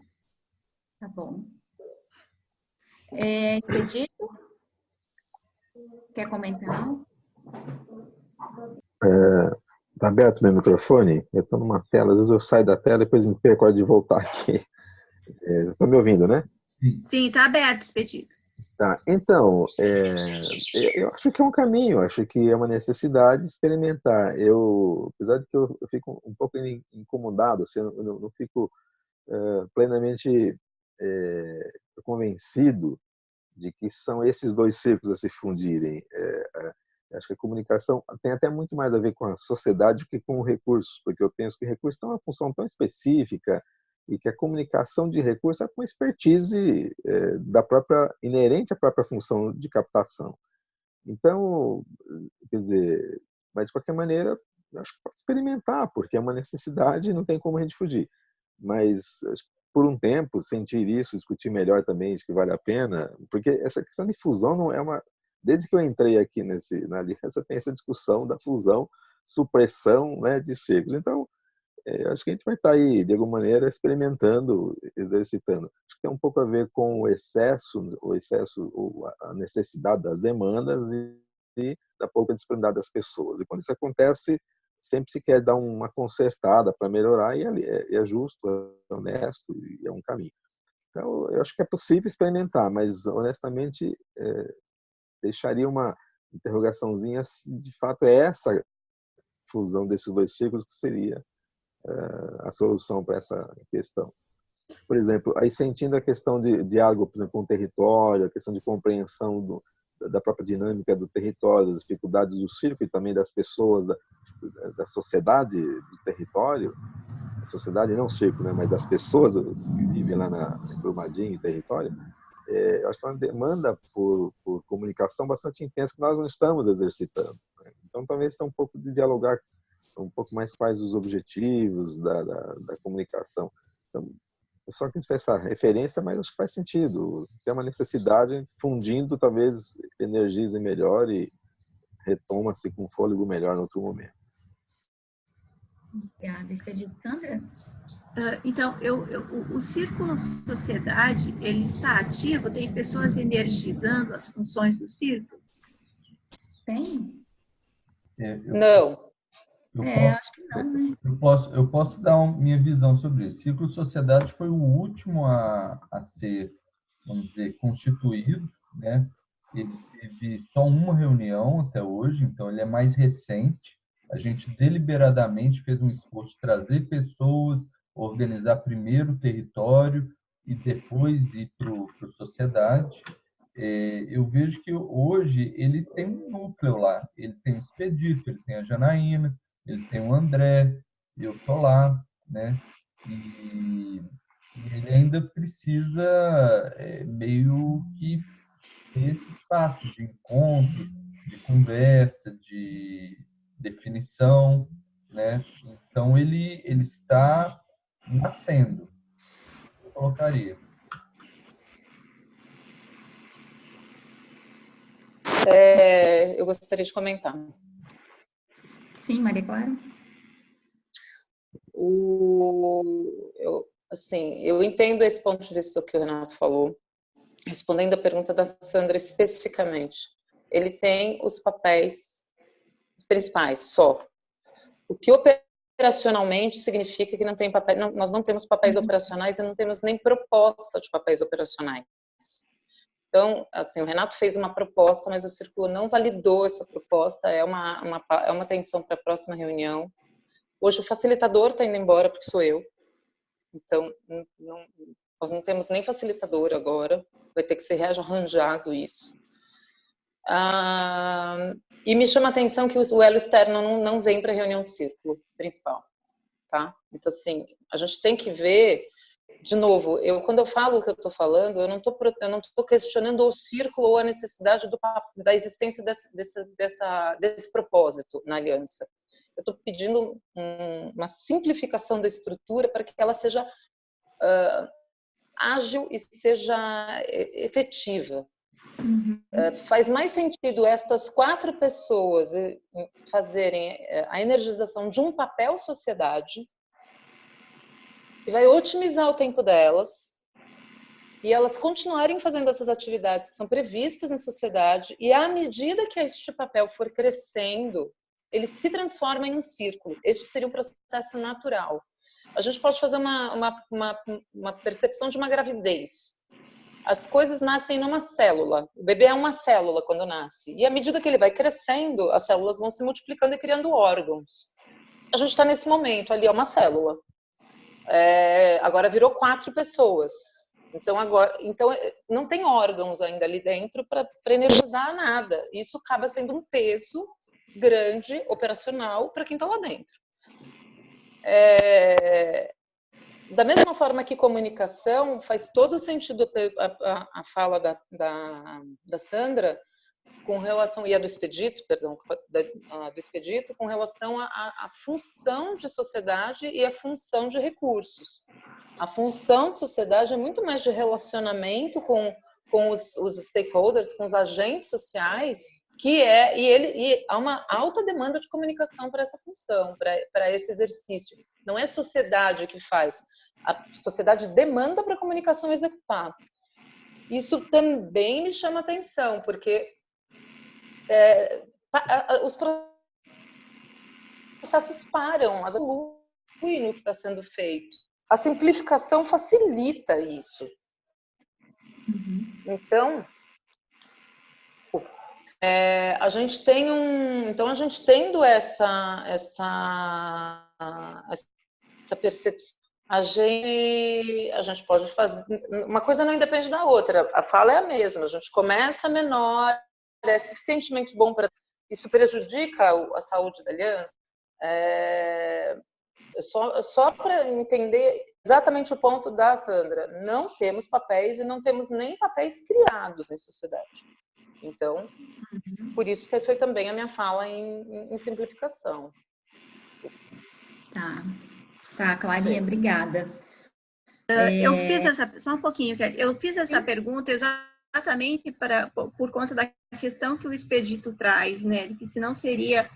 [SPEAKER 1] Tá bom. Expedito? Quer comentar?
[SPEAKER 7] Tá aberto meu microfone? Eu estou numa tela, às vezes eu saio da tela e depois me perco a hora de voltar aqui. Vocês estão me ouvindo, né?
[SPEAKER 2] Sim, está aberto, Expedito.
[SPEAKER 7] Tá, então, eu acho que é um caminho, acho que é uma necessidade experimentar. Apesar de que eu fico um pouco incomodado, assim, eu não fico plenamente convencido de que são esses dois círculos a se fundirem. Acho que a comunicação tem até muito mais a ver com a sociedade do que com recursos, porque eu penso que recursos têm uma função tão específica e que a comunicação de recursos é com expertise inerente à própria função de captação. Então, quer dizer, mas de qualquer maneira, eu acho que pode experimentar, porque é uma necessidade e não tem como a gente fugir. Mas por um tempo, sentir isso, discutir melhor também, acho que vale a pena, porque essa questão de fusão não é uma... Desde que eu entrei aqui na aliança, tem essa discussão da fusão, supressão, né, de círculos. Então, acho que a gente vai estar aí, de alguma maneira, experimentando, exercitando. Acho que tem um pouco a ver com o excesso, a necessidade das demandas e da pouca disponibilidade das pessoas. E quando isso acontece, sempre se quer dar uma consertada para melhorar, e é justo, é honesto e é um caminho. Então, eu acho que é possível experimentar, mas, honestamente, deixaria uma interrogaçãozinha se, de fato, é essa fusão desses dois círculos que seria a solução para essa questão. Por exemplo, aí sentindo a questão de diálogo, por exemplo, com o território, a questão de compreensão da própria dinâmica do território, das dificuldades do círculo e também das pessoas, da sociedade do território, a sociedade não o círculo, né, mas das pessoas que vivem lá em Brumadinho, em território, eu acho que é uma demanda por comunicação bastante intensa que nós não estamos exercitando. Né? Então, talvez tenha um pouco de dialogar um pouco mais quais os objetivos da comunicação. Então, eu só quis fazer essa referência, mas acho que faz sentido. Tem uma necessidade, fundindo, talvez energize melhor e retoma-se com fôlego melhor no outro momento.
[SPEAKER 1] Obrigada. Expedito, Sandra?
[SPEAKER 2] Então, o círculo sociedade, ele está ativo? Tem pessoas energizando as funções do círculo?
[SPEAKER 1] Tem?
[SPEAKER 5] Não.
[SPEAKER 1] Acho que não, né?
[SPEAKER 4] Eu posso dar minha visão sobre isso. O Círculo Sociedade foi o último a ser, vamos dizer, constituído, né? Ele teve só uma reunião até hoje, então ele é mais recente. A gente deliberadamente fez um esforço de trazer pessoas, organizar primeiro o território e depois ir para a sociedade. Eu vejo que hoje ele tem um núcleo lá. Ele tem o Expedito, ele tem a Janaína, ele tem o André, eu estou lá, né? E ele ainda precisa meio que ter esse espaço de encontro, de conversa, de definição, né? Então ele está nascendo, eu colocaria.
[SPEAKER 5] Eu gostaria de comentar.
[SPEAKER 1] Sim, Maria Clara?
[SPEAKER 5] Eu entendo esse ponto de vista que o Renato falou. Respondendo a pergunta da Sandra especificamente, ele tem os papéis principais, só. O que operacionalmente significa que não tem papel, nós não temos papéis operacionais e não temos nem proposta de papéis operacionais. Então, assim, o Renato fez uma proposta, mas o Círculo não validou essa proposta, é uma tensão para a próxima reunião. Hoje o facilitador está indo embora, porque sou eu. Então, nós não temos nem facilitador agora, vai ter que ser rearranjado isso. E me chama a atenção que o elo externo não vem para a reunião do círculo principal, tá? Então, assim, a gente tem que ver, de novo, quando eu falo o que eu estou falando, eu não estou questionando o círculo ou a necessidade da existência desse propósito na aliança. Eu estou pedindo uma simplificação da estrutura para que ela seja ágil e seja efetiva. Faz mais sentido estas 4 pessoas fazerem a energização de um papel sociedade, que vai otimizar o tempo delas, e elas continuarem fazendo essas atividades que são previstas na sociedade, e à medida que este papel for crescendo, ele se transforma em um círculo. Este seria um processo natural. A gente pode fazer uma percepção de uma gravidez. As coisas nascem numa célula. O bebê é uma célula quando nasce. E à medida que ele vai crescendo, as células vão se multiplicando e criando órgãos. A gente está nesse momento, ali é uma célula. Agora virou 4 pessoas. Então não tem órgãos ainda ali dentro para energizar nada. Isso acaba sendo um peso grande, operacional, para quem está lá dentro. Da mesma forma que comunicação, faz todo sentido a fala da Sandra com relação, e a do Expedito, perdão, do Expedito, com relação à função de sociedade e a função de recursos. A função de sociedade é muito mais de relacionamento com os stakeholders, com os agentes sociais, e há uma alta demanda de comunicação para essa função, para esse exercício. Não é a sociedade que faz, a sociedade demanda para a comunicação executar. Isso também me chama atenção, porque os processos param, as evoluem no que está sendo feito. A simplificação facilita isso. Então, a gente tendo essa percepção, a gente pode fazer, uma coisa não independe da outra, a fala é a mesma, a gente começa menor, é suficientemente bom para isso prejudica a saúde da aliança, só para entender exatamente o ponto da Sandra, não temos papéis e não temos nem papéis criados em sociedade. Então, por isso que foi também a minha fala em simplificação.
[SPEAKER 1] Tá, Clarinha, obrigada.
[SPEAKER 2] Eu fiz só um pouquinho, eu fiz essa pergunta exatamente por conta da questão que o Expedito traz, né, de que se não seria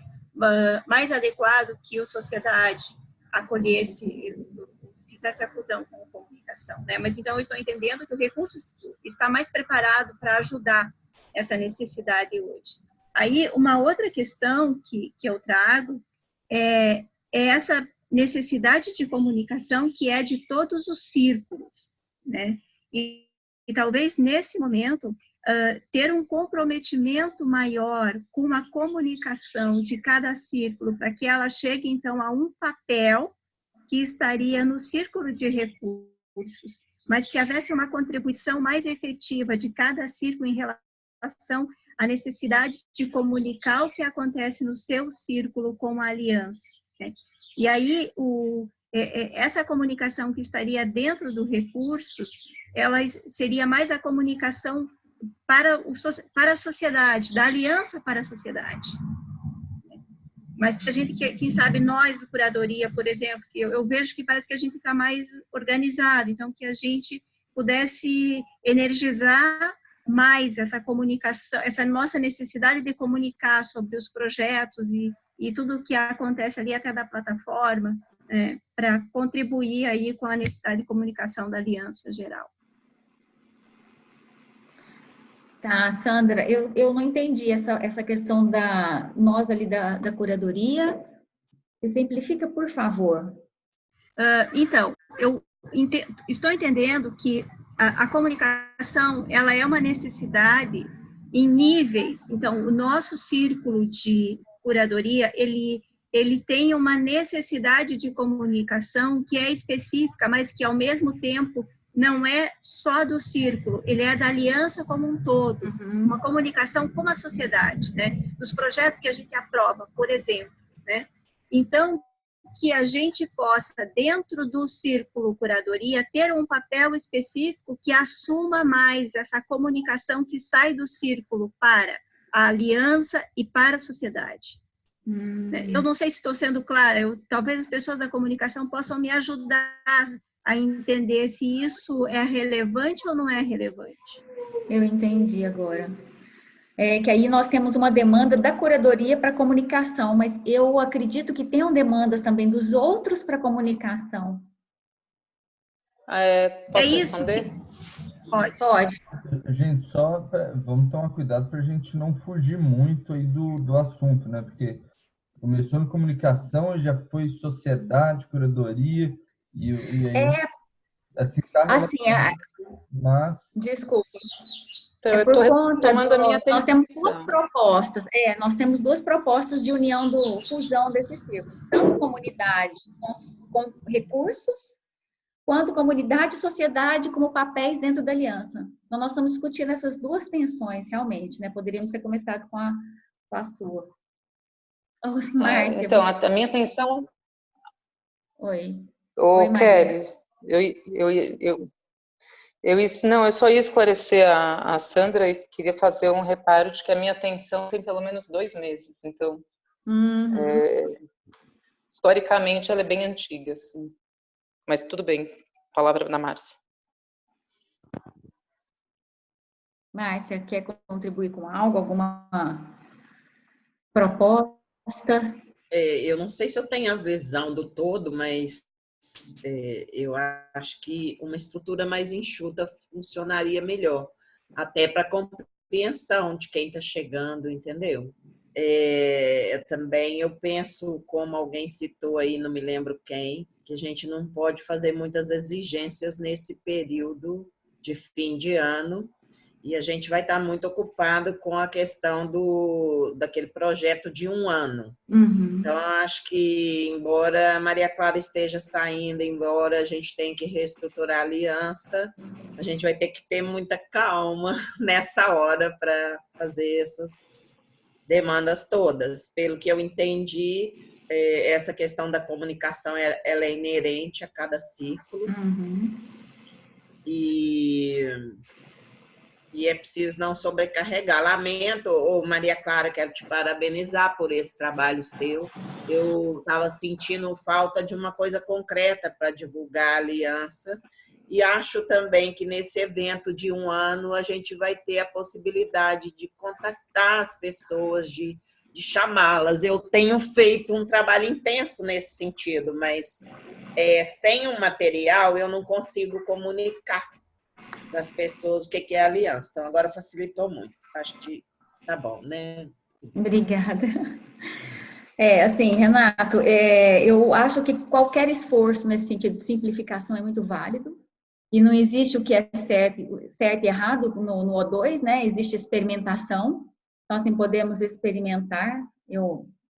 [SPEAKER 2] mais adequado que a sociedade acolhesse, fizesse a fusão com a comunicação, né? Mas então eu estou entendendo que o recurso está mais preparado para ajudar essa necessidade hoje. Aí uma outra questão que eu trago é essa necessidade de comunicação que é de todos os círculos, né? E talvez nesse momento ter um comprometimento maior com a comunicação de cada círculo para que ela chegue então a um papel que estaria no círculo de recursos, mas que houvesse uma contribuição mais efetiva de cada círculo em relação à necessidade de comunicar o que acontece no seu círculo com a aliança, né? E aí essa comunicação que estaria dentro do recursos, ela seria mais a comunicação para a sociedade, da aliança para a sociedade. Mas a gente, quem sabe, nós do Curadoria, por exemplo, eu vejo que parece que a gente está mais organizado, então que a gente pudesse energizar mais essa comunicação, essa nossa necessidade de comunicar sobre os projetos e tudo o que acontece ali até da plataforma, para contribuir aí com a necessidade de comunicação da Aliança Geral.
[SPEAKER 1] Tá, Sandra, eu não entendi essa questão nós ali da curadoria. Exemplifica, por favor.
[SPEAKER 2] Então, eu estou entendendo que a comunicação, ela é uma necessidade em níveis. Então, o nosso círculo de curadoria, ele tem uma necessidade de comunicação que é específica, mas que, ao mesmo tempo, não é só do círculo, ele é da aliança como um todo, uma comunicação com a sociedade, né? Dos projetos que a gente aprova, por exemplo, né? Então, que a gente possa, dentro do círculo curadoria, ter um papel específico que assuma mais essa comunicação que sai do círculo para a aliança e para a sociedade. Eu não sei se estou sendo clara, talvez as pessoas da comunicação possam me ajudar a entender se isso é relevante ou não é relevante.
[SPEAKER 1] Eu entendi agora. Que aí nós temos uma demanda da curadoria para comunicação, mas eu acredito que tenham demandas também dos outros para comunicação.
[SPEAKER 5] Posso responder?
[SPEAKER 1] Pode.
[SPEAKER 4] Gente, vamos tomar cuidado para a gente não fugir muito aí do assunto, né? Porque começou em comunicação, já foi sociedade, curadoria, e aí, assim, mas...
[SPEAKER 1] Desculpa.
[SPEAKER 5] Então, eu estou tomando a minha atenção.
[SPEAKER 1] Nós temos duas propostas. Nós temos duas propostas de união fusão desses círculos. Tanto comunidade com recursos, quanto comunidade e sociedade como papéis dentro da aliança. Então, nós estamos discutindo essas duas tensões, realmente, né? Poderíamos ter começado com a sua. Márcia,
[SPEAKER 5] então, a minha atenção...
[SPEAKER 1] Oi.
[SPEAKER 5] Oi, Kelly, eu só ia esclarecer a Sandra e queria fazer um reparo de que a minha atenção tem pelo menos 2 meses, então, historicamente, ela é bem antiga, assim. Mas tudo bem, palavra na Márcia.
[SPEAKER 1] Márcia, quer contribuir com algo, alguma proposta?
[SPEAKER 6] Eu não sei se eu tenho a visão do todo, mas eu acho que uma estrutura mais enxuta funcionaria melhor, até para compreensão de quem está chegando, entendeu? Também eu penso, como alguém citou aí, não me lembro quem, que a gente não pode fazer muitas exigências nesse período de fim de ano, e a gente vai estar muito ocupado com a questão daquele projeto de 1 ano. Então, eu acho que, embora a Maria Clara esteja saindo, embora a gente tenha que reestruturar a aliança, a gente vai ter que ter muita calma nessa hora para fazer essas demandas todas. Pelo que eu entendi, essa questão da comunicação ela é inerente a cada círculo. E é preciso não sobrecarregar. Lamento, Maria Clara, quero te parabenizar por esse trabalho seu. Eu estava sentindo falta de uma coisa concreta para divulgar a aliança. E acho também que nesse evento de 1 ano a gente vai ter a possibilidade de contactar as pessoas, de chamá-las. Eu tenho feito um trabalho intenso nesse sentido, mas sem um material eu não consigo comunicar para as pessoas o que é a aliança. Então, agora facilitou muito. Acho que tá bom, né?
[SPEAKER 1] Obrigada. Assim, Renato, eu acho que qualquer esforço nesse sentido de simplificação é muito válido, e não existe o que é certo e errado no O2, né? Existe experimentação, então, assim, podemos experimentar.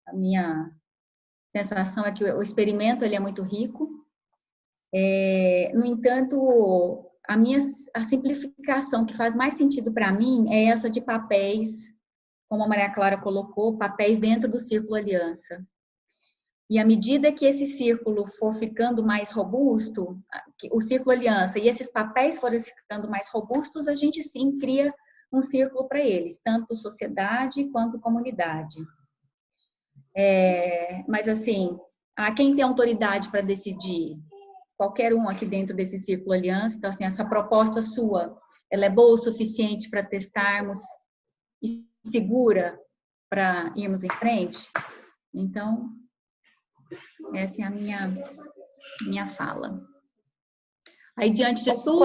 [SPEAKER 1] A minha sensação é que o experimento ele é muito rico. No entanto, a simplificação que faz mais sentido para mim é essa de papéis, como a Maria Clara colocou, papéis dentro do Círculo Aliança. E à medida que esse círculo for ficando mais robusto, o círculo aliança e esses papéis forem ficando mais robustos, a gente sim cria um círculo para eles, tanto sociedade quanto comunidade. Mas assim, quem tem autoridade para decidir? Qualquer um aqui dentro desse círculo aliança. Então, assim, essa proposta sua, ela é boa o suficiente para testarmos e segura para irmos em frente? Então, essa é a minha fala. Aí, diante de tudo...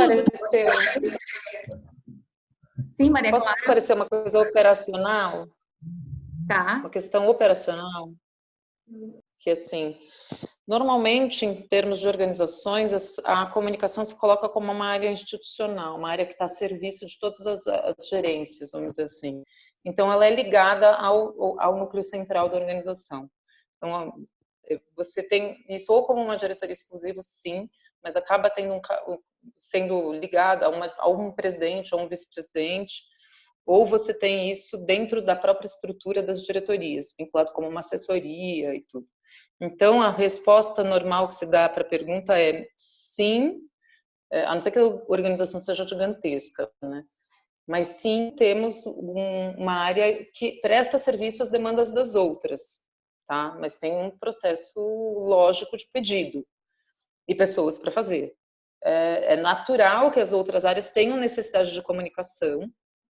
[SPEAKER 1] Sim, Maria Clara?
[SPEAKER 5] Posso esclarecer uma coisa operacional?
[SPEAKER 1] Tá.
[SPEAKER 5] Uma questão operacional? Que, assim, normalmente, em termos de organizações, a comunicação se coloca como uma área institucional, uma área que está a serviço de todas as gerências, vamos dizer assim. Então, ela é ligada ao núcleo central da organização. Então, você tem isso ou como uma diretoria exclusiva, sim, mas acaba sendo ligada a um presidente ou um vice-presidente, ou você tem isso dentro da própria estrutura das diretorias, vinculado como uma assessoria e tudo. Então, a resposta normal que se dá para a pergunta é sim, a não ser que a organização seja gigantesca, né? Mas sim, temos uma área que presta serviço às demandas das outras, tá? Mas tem um processo lógico de pedido e pessoas para fazer. É natural que as outras áreas tenham necessidade de comunicação,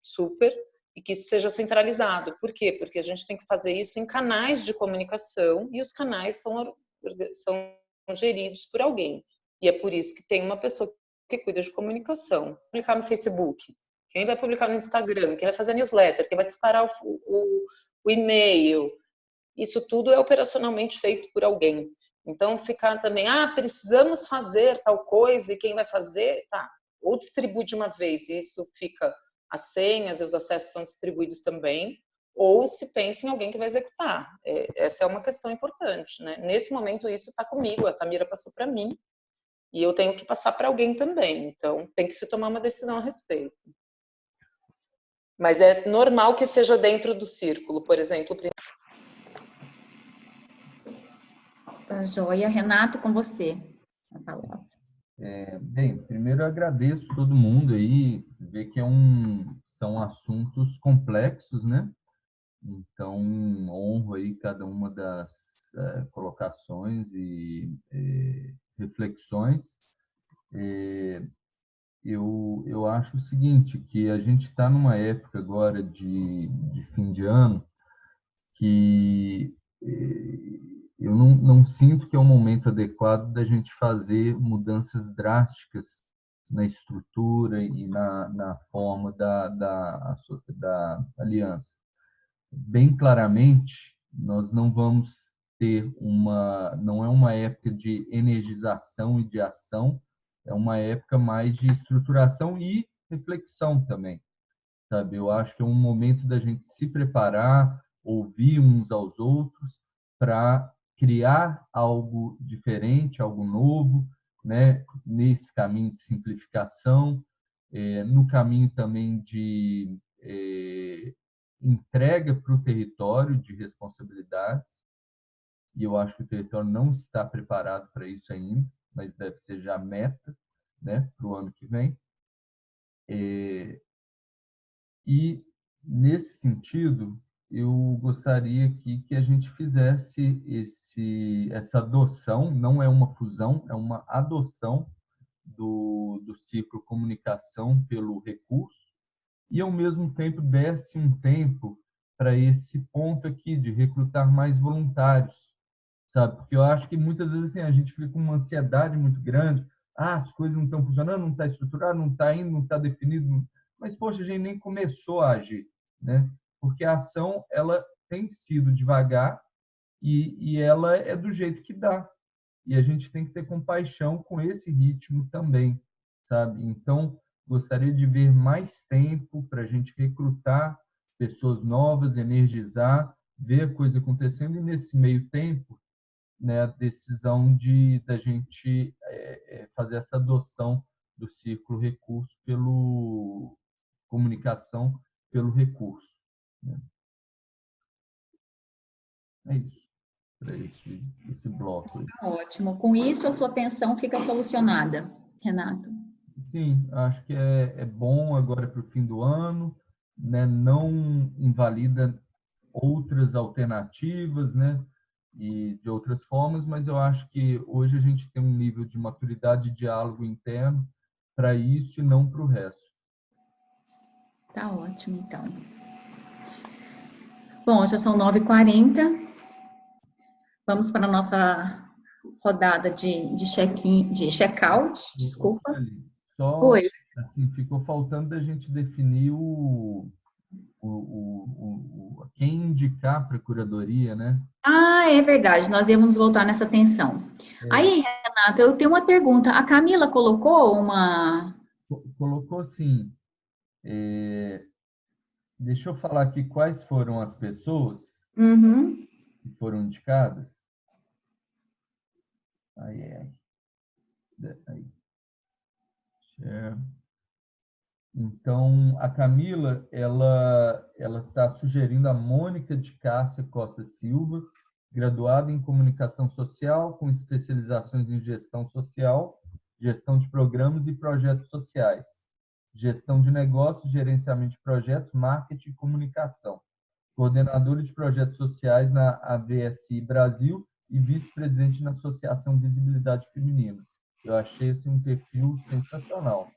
[SPEAKER 5] super, e que isso seja centralizado. Por quê? Porque a gente tem que fazer isso em canais de comunicação e os canais são geridos por alguém. E é por isso que tem uma pessoa que cuida de comunicação. Publicar no Facebook, quem vai publicar no Instagram, quem vai fazer newsletter, quem vai disparar o e-mail. Isso tudo é operacionalmente feito por alguém. Então, ficar também, precisamos fazer tal coisa e quem vai fazer, tá. Ou distribui de uma vez, e isso fica as senhas e os acessos são distribuídos também, ou se pensa em alguém que vai executar. Essa é uma questão importante, né? Nesse momento, isso está comigo, a Tamira passou para mim, e eu tenho que passar para alguém também. Então, tem que se tomar uma decisão a respeito. Mas é normal que seja dentro do círculo, por exemplo.
[SPEAKER 1] Tá joia. Renato, com você. A palavra.
[SPEAKER 4] Bem, primeiro eu agradeço todo mundo aí, ver que são assuntos complexos, né? Então, honro aí cada uma das colocações e reflexões. Eu acho o seguinte, que a gente está numa época agora de fim de ano que eu não sinto que é o momento adequado da gente fazer mudanças drásticas na estrutura e na forma da aliança. Bem claramente, nós não vamos ter não é uma época de energização e de ação, é uma época mais de estruturação e reflexão também, sabe? Eu acho que é um momento da gente se preparar, ouvir uns aos outros para criar algo diferente, algo novo, né? Nesse caminho de simplificação, no caminho também de entrega para o território de responsabilidades, e eu acho que o território não está preparado para isso ainda, mas deve ser já meta, né, para o ano que vem. E, nesse sentido, eu gostaria aqui que a gente fizesse essa adoção, não é uma fusão, é uma adoção do ciclo comunicação pelo recurso, e, ao mesmo tempo, desse um tempo para esse ponto aqui de recrutar mais voluntários, sabe? Porque eu acho que muitas vezes assim, a gente fica com uma ansiedade muito grande, as coisas não estão funcionando, não está estruturado, não está indo, não está definido, mas, poxa, a gente nem começou a agir, né? Porque a ação, ela tem sido devagar e ela é do jeito que dá. E a gente tem que ter compaixão com esse ritmo também, sabe? Então, gostaria de ver mais tempo para a gente recrutar pessoas novas, energizar, ver a coisa acontecendo e, nesse meio tempo, né, a decisão da gente fazer essa adoção do ciclo recurso pelo comunicação pelo recurso, né? É isso. para esse bloco aí.
[SPEAKER 1] Ótimo. Com isso, a sua tensão fica solucionada, Renato.
[SPEAKER 4] Sim, acho que é bom agora para o fim do ano, né? Não invalida outras alternativas, né? E de outras formas, mas eu acho que hoje a gente tem um nível de maturidade e diálogo interno para isso e não para o resto.
[SPEAKER 1] Tá ótimo, então. Bom, já são 9h40. Vamos para a nossa rodada de check-in, de check-out, desculpa.
[SPEAKER 4] Só,
[SPEAKER 1] Oi.
[SPEAKER 4] assim, ficou faltando da gente definir quem indicar para a curadoria, né?
[SPEAKER 1] Ah, é verdade, nós íamos voltar nessa tensão. Aí, Renato, eu tenho uma pergunta. A Camila colocou uma...
[SPEAKER 4] Colocou assim, deixa eu falar aqui quais foram as pessoas
[SPEAKER 1] Uhum.
[SPEAKER 4] que foram indicadas. Aí. Então, a Camila, ela está sugerindo a Mônica de Cássia Costa Silva, graduada em Comunicação Social, com especializações em Gestão Social, Gestão de Programas e Projetos Sociais, Gestão de Negócios, Gerenciamento de Projetos, Marketing e Comunicação, coordenadora de Projetos Sociais na AVSI Brasil e vice-presidente na Associação Visibilidade Feminina. Eu achei esse um perfil sensacional.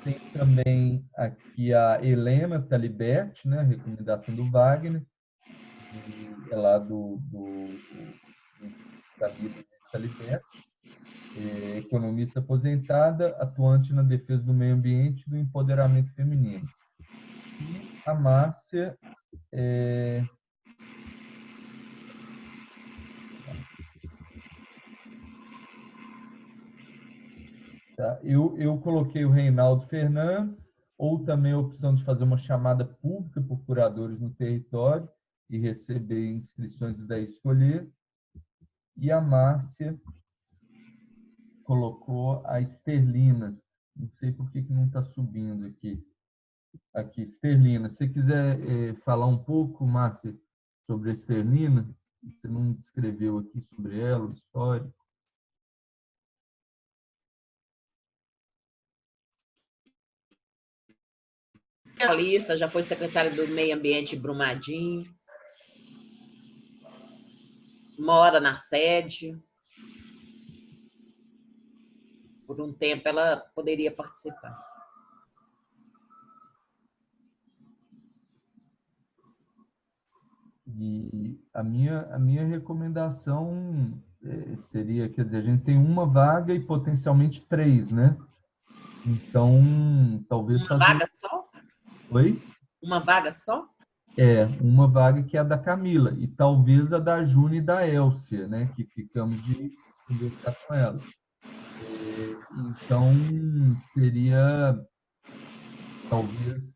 [SPEAKER 4] Tem também aqui a Helena Taliberti, né, recomendação do Wagner, é lá do da vida de Taliberti, economista aposentada, atuante na defesa do meio ambiente e do empoderamento feminino. E a Márcia tá? Eu coloquei o Reinaldo Fernandes, ou também a opção de fazer uma chamada pública por curadores no território e receber inscrições e daí escolher. E a Márcia colocou a Esterlina. Não sei por que não está subindo aqui. Aqui, Esterlina. Se você quiser falar um pouco, Márcia, sobre a Esterlina, você não descreveu aqui sobre ela, a história.
[SPEAKER 6] Lista, já foi secretária do Meio Ambiente Brumadinho, mora na sede. Por um tempo ela poderia participar.
[SPEAKER 4] E a minha recomendação seria, quer dizer, a gente tem uma vaga e potencialmente 3, né? Então, talvez
[SPEAKER 6] uma vaga só?
[SPEAKER 4] Oi?
[SPEAKER 6] Uma vaga só?
[SPEAKER 4] Uma vaga que é a da Camila e talvez a da Júnia e da Elcia, né? Que ficamos de conversar com ela. Então, seria talvez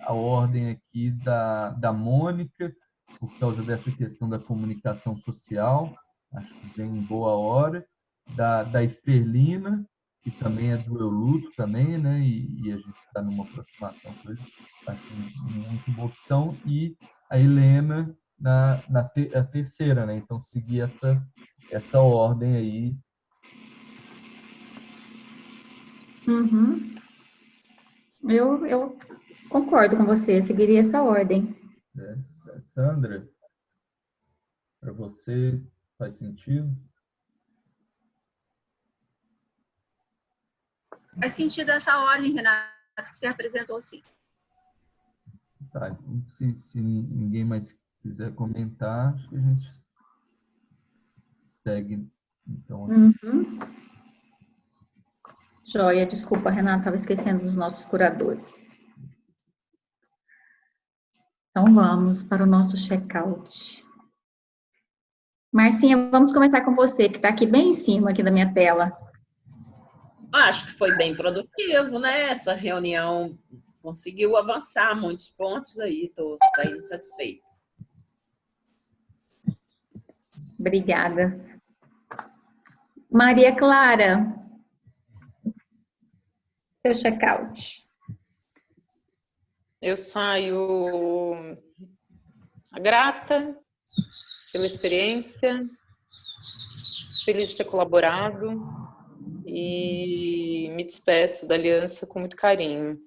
[SPEAKER 4] a ordem aqui da Mônica, por causa dessa questão da comunicação social, acho que vem em boa hora, da Esterlina, que também é do Eu Luto também, né? E a gente está numa aproximação com ele, acho muito boa opção, e a Helena a terceira, né? Então, seguir essa ordem aí.
[SPEAKER 1] Uhum. Eu concordo com você, seguiria essa ordem.
[SPEAKER 4] Sandra, para você faz sentido?
[SPEAKER 2] Faz sentido essa ordem, Renato, que você apresentou, sim.
[SPEAKER 4] Tá, então, se ninguém mais quiser comentar, acho que a gente segue. Então, assim.
[SPEAKER 1] Uhum. Joia, desculpa, Renata, estava esquecendo dos nossos curadores. Então, vamos para o nosso check-out. Marcinha, vamos começar com você, que está aqui bem em cima aqui da minha tela.
[SPEAKER 6] Acho que foi bem produtivo, né? Essa reunião conseguiu avançar muitos pontos aí, estou saindo satisfeita.
[SPEAKER 1] Obrigada. Maria Clara, seu check-out.
[SPEAKER 5] Eu saio grata pela experiência, feliz de ter colaborado e me despeço da aliança com muito carinho.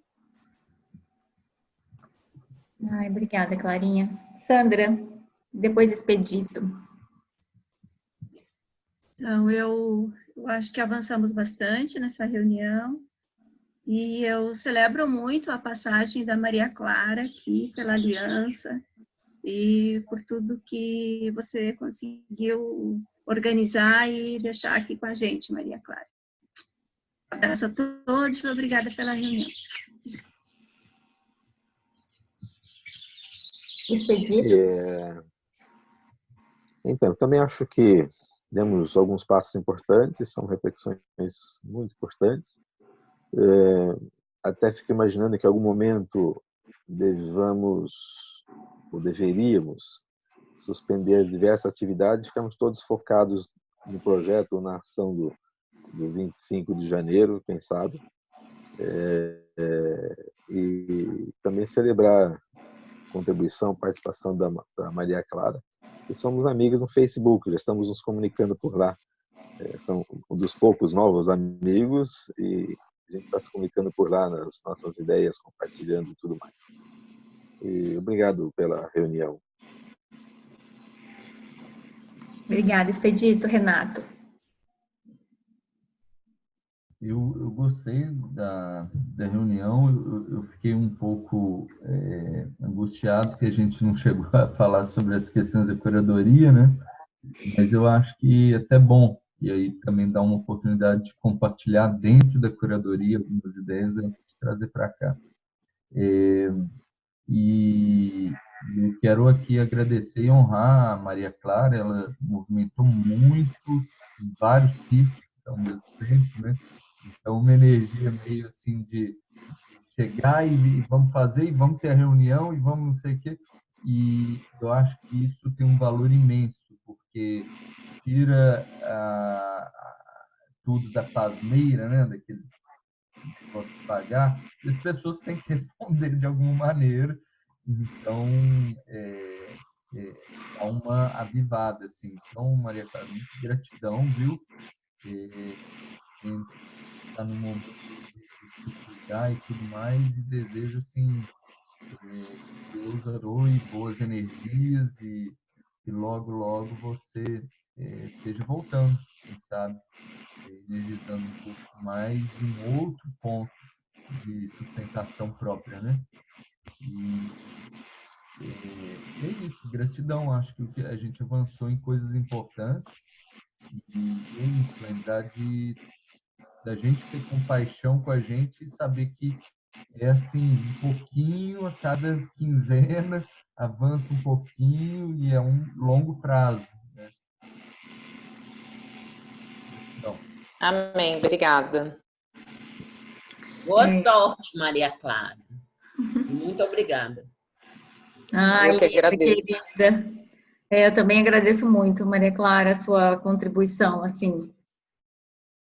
[SPEAKER 1] Ai, obrigada, Clarinha. Sandra, depois Expedito.
[SPEAKER 2] Então, eu acho que avançamos bastante nessa reunião e eu celebro muito a passagem da Maria Clara aqui pela aliança e por tudo que você conseguiu organizar e deixar aqui com a gente, Maria Clara. Um abraço a todos e obrigada pela reunião.
[SPEAKER 1] Expedito.
[SPEAKER 7] Então, também acho que demos alguns passos importantes, são reflexões muito importantes. Até fico imaginando que em algum momento devamos ou deveríamos suspender diversas atividades, ficamos todos focados no projeto ou na ação do 25 de janeiro, quem sabe, e também celebrar a contribuição, participação da Maria Clara. E somos amigos no Facebook, já estamos nos comunicando por lá. São um dos poucos novos amigos e a gente está se comunicando por lá nas nossas ideias, compartilhando e tudo mais. E obrigado pela reunião.
[SPEAKER 1] Obrigada, Expedito. Renato.
[SPEAKER 4] Eu gostei da reunião, eu fiquei um pouco angustiado que a gente não chegou a falar sobre as questões da curadoria, né? Mas eu acho que é até bom, e aí também dá uma oportunidade de compartilhar dentro da curadoria algumas ideias antes de trazer para cá. E eu quero aqui agradecer e honrar a Maria Clara, ela movimentou muito em vários ciclos ao mesmo tempo, né? Então, uma energia meio assim de chegar e vamos fazer, e vamos ter a reunião, e vamos não sei o quê. E eu acho que isso tem um valor imenso, porque tira tudo da pasmeira, né? Daquele negócio de pagar, e as pessoas têm que responder de alguma maneira. Então, dá uma avivada, assim. Então, Maria Clara, muita gratidão, viu? Está no momento de cuidar e tudo mais, e desejo, assim, Deus abençoe, boas energias e logo, logo você esteja voltando, quem sabe, energizando um pouco mais em um outro ponto de sustentação própria, né? E é isso, gratidão, acho que a gente avançou em coisas importantes e é isso, lembrar da gente ter compaixão com a gente e saber que é assim, um pouquinho a cada quinzena, avança um pouquinho e é um longo prazo, né? Então,
[SPEAKER 5] Amém, obrigada.
[SPEAKER 6] Boa sorte, Maria Clara. Muito obrigada.
[SPEAKER 1] Ai,
[SPEAKER 5] Eu que agradeço.
[SPEAKER 1] querida. Eu também agradeço muito, Maria Clara, a sua contribuição, assim,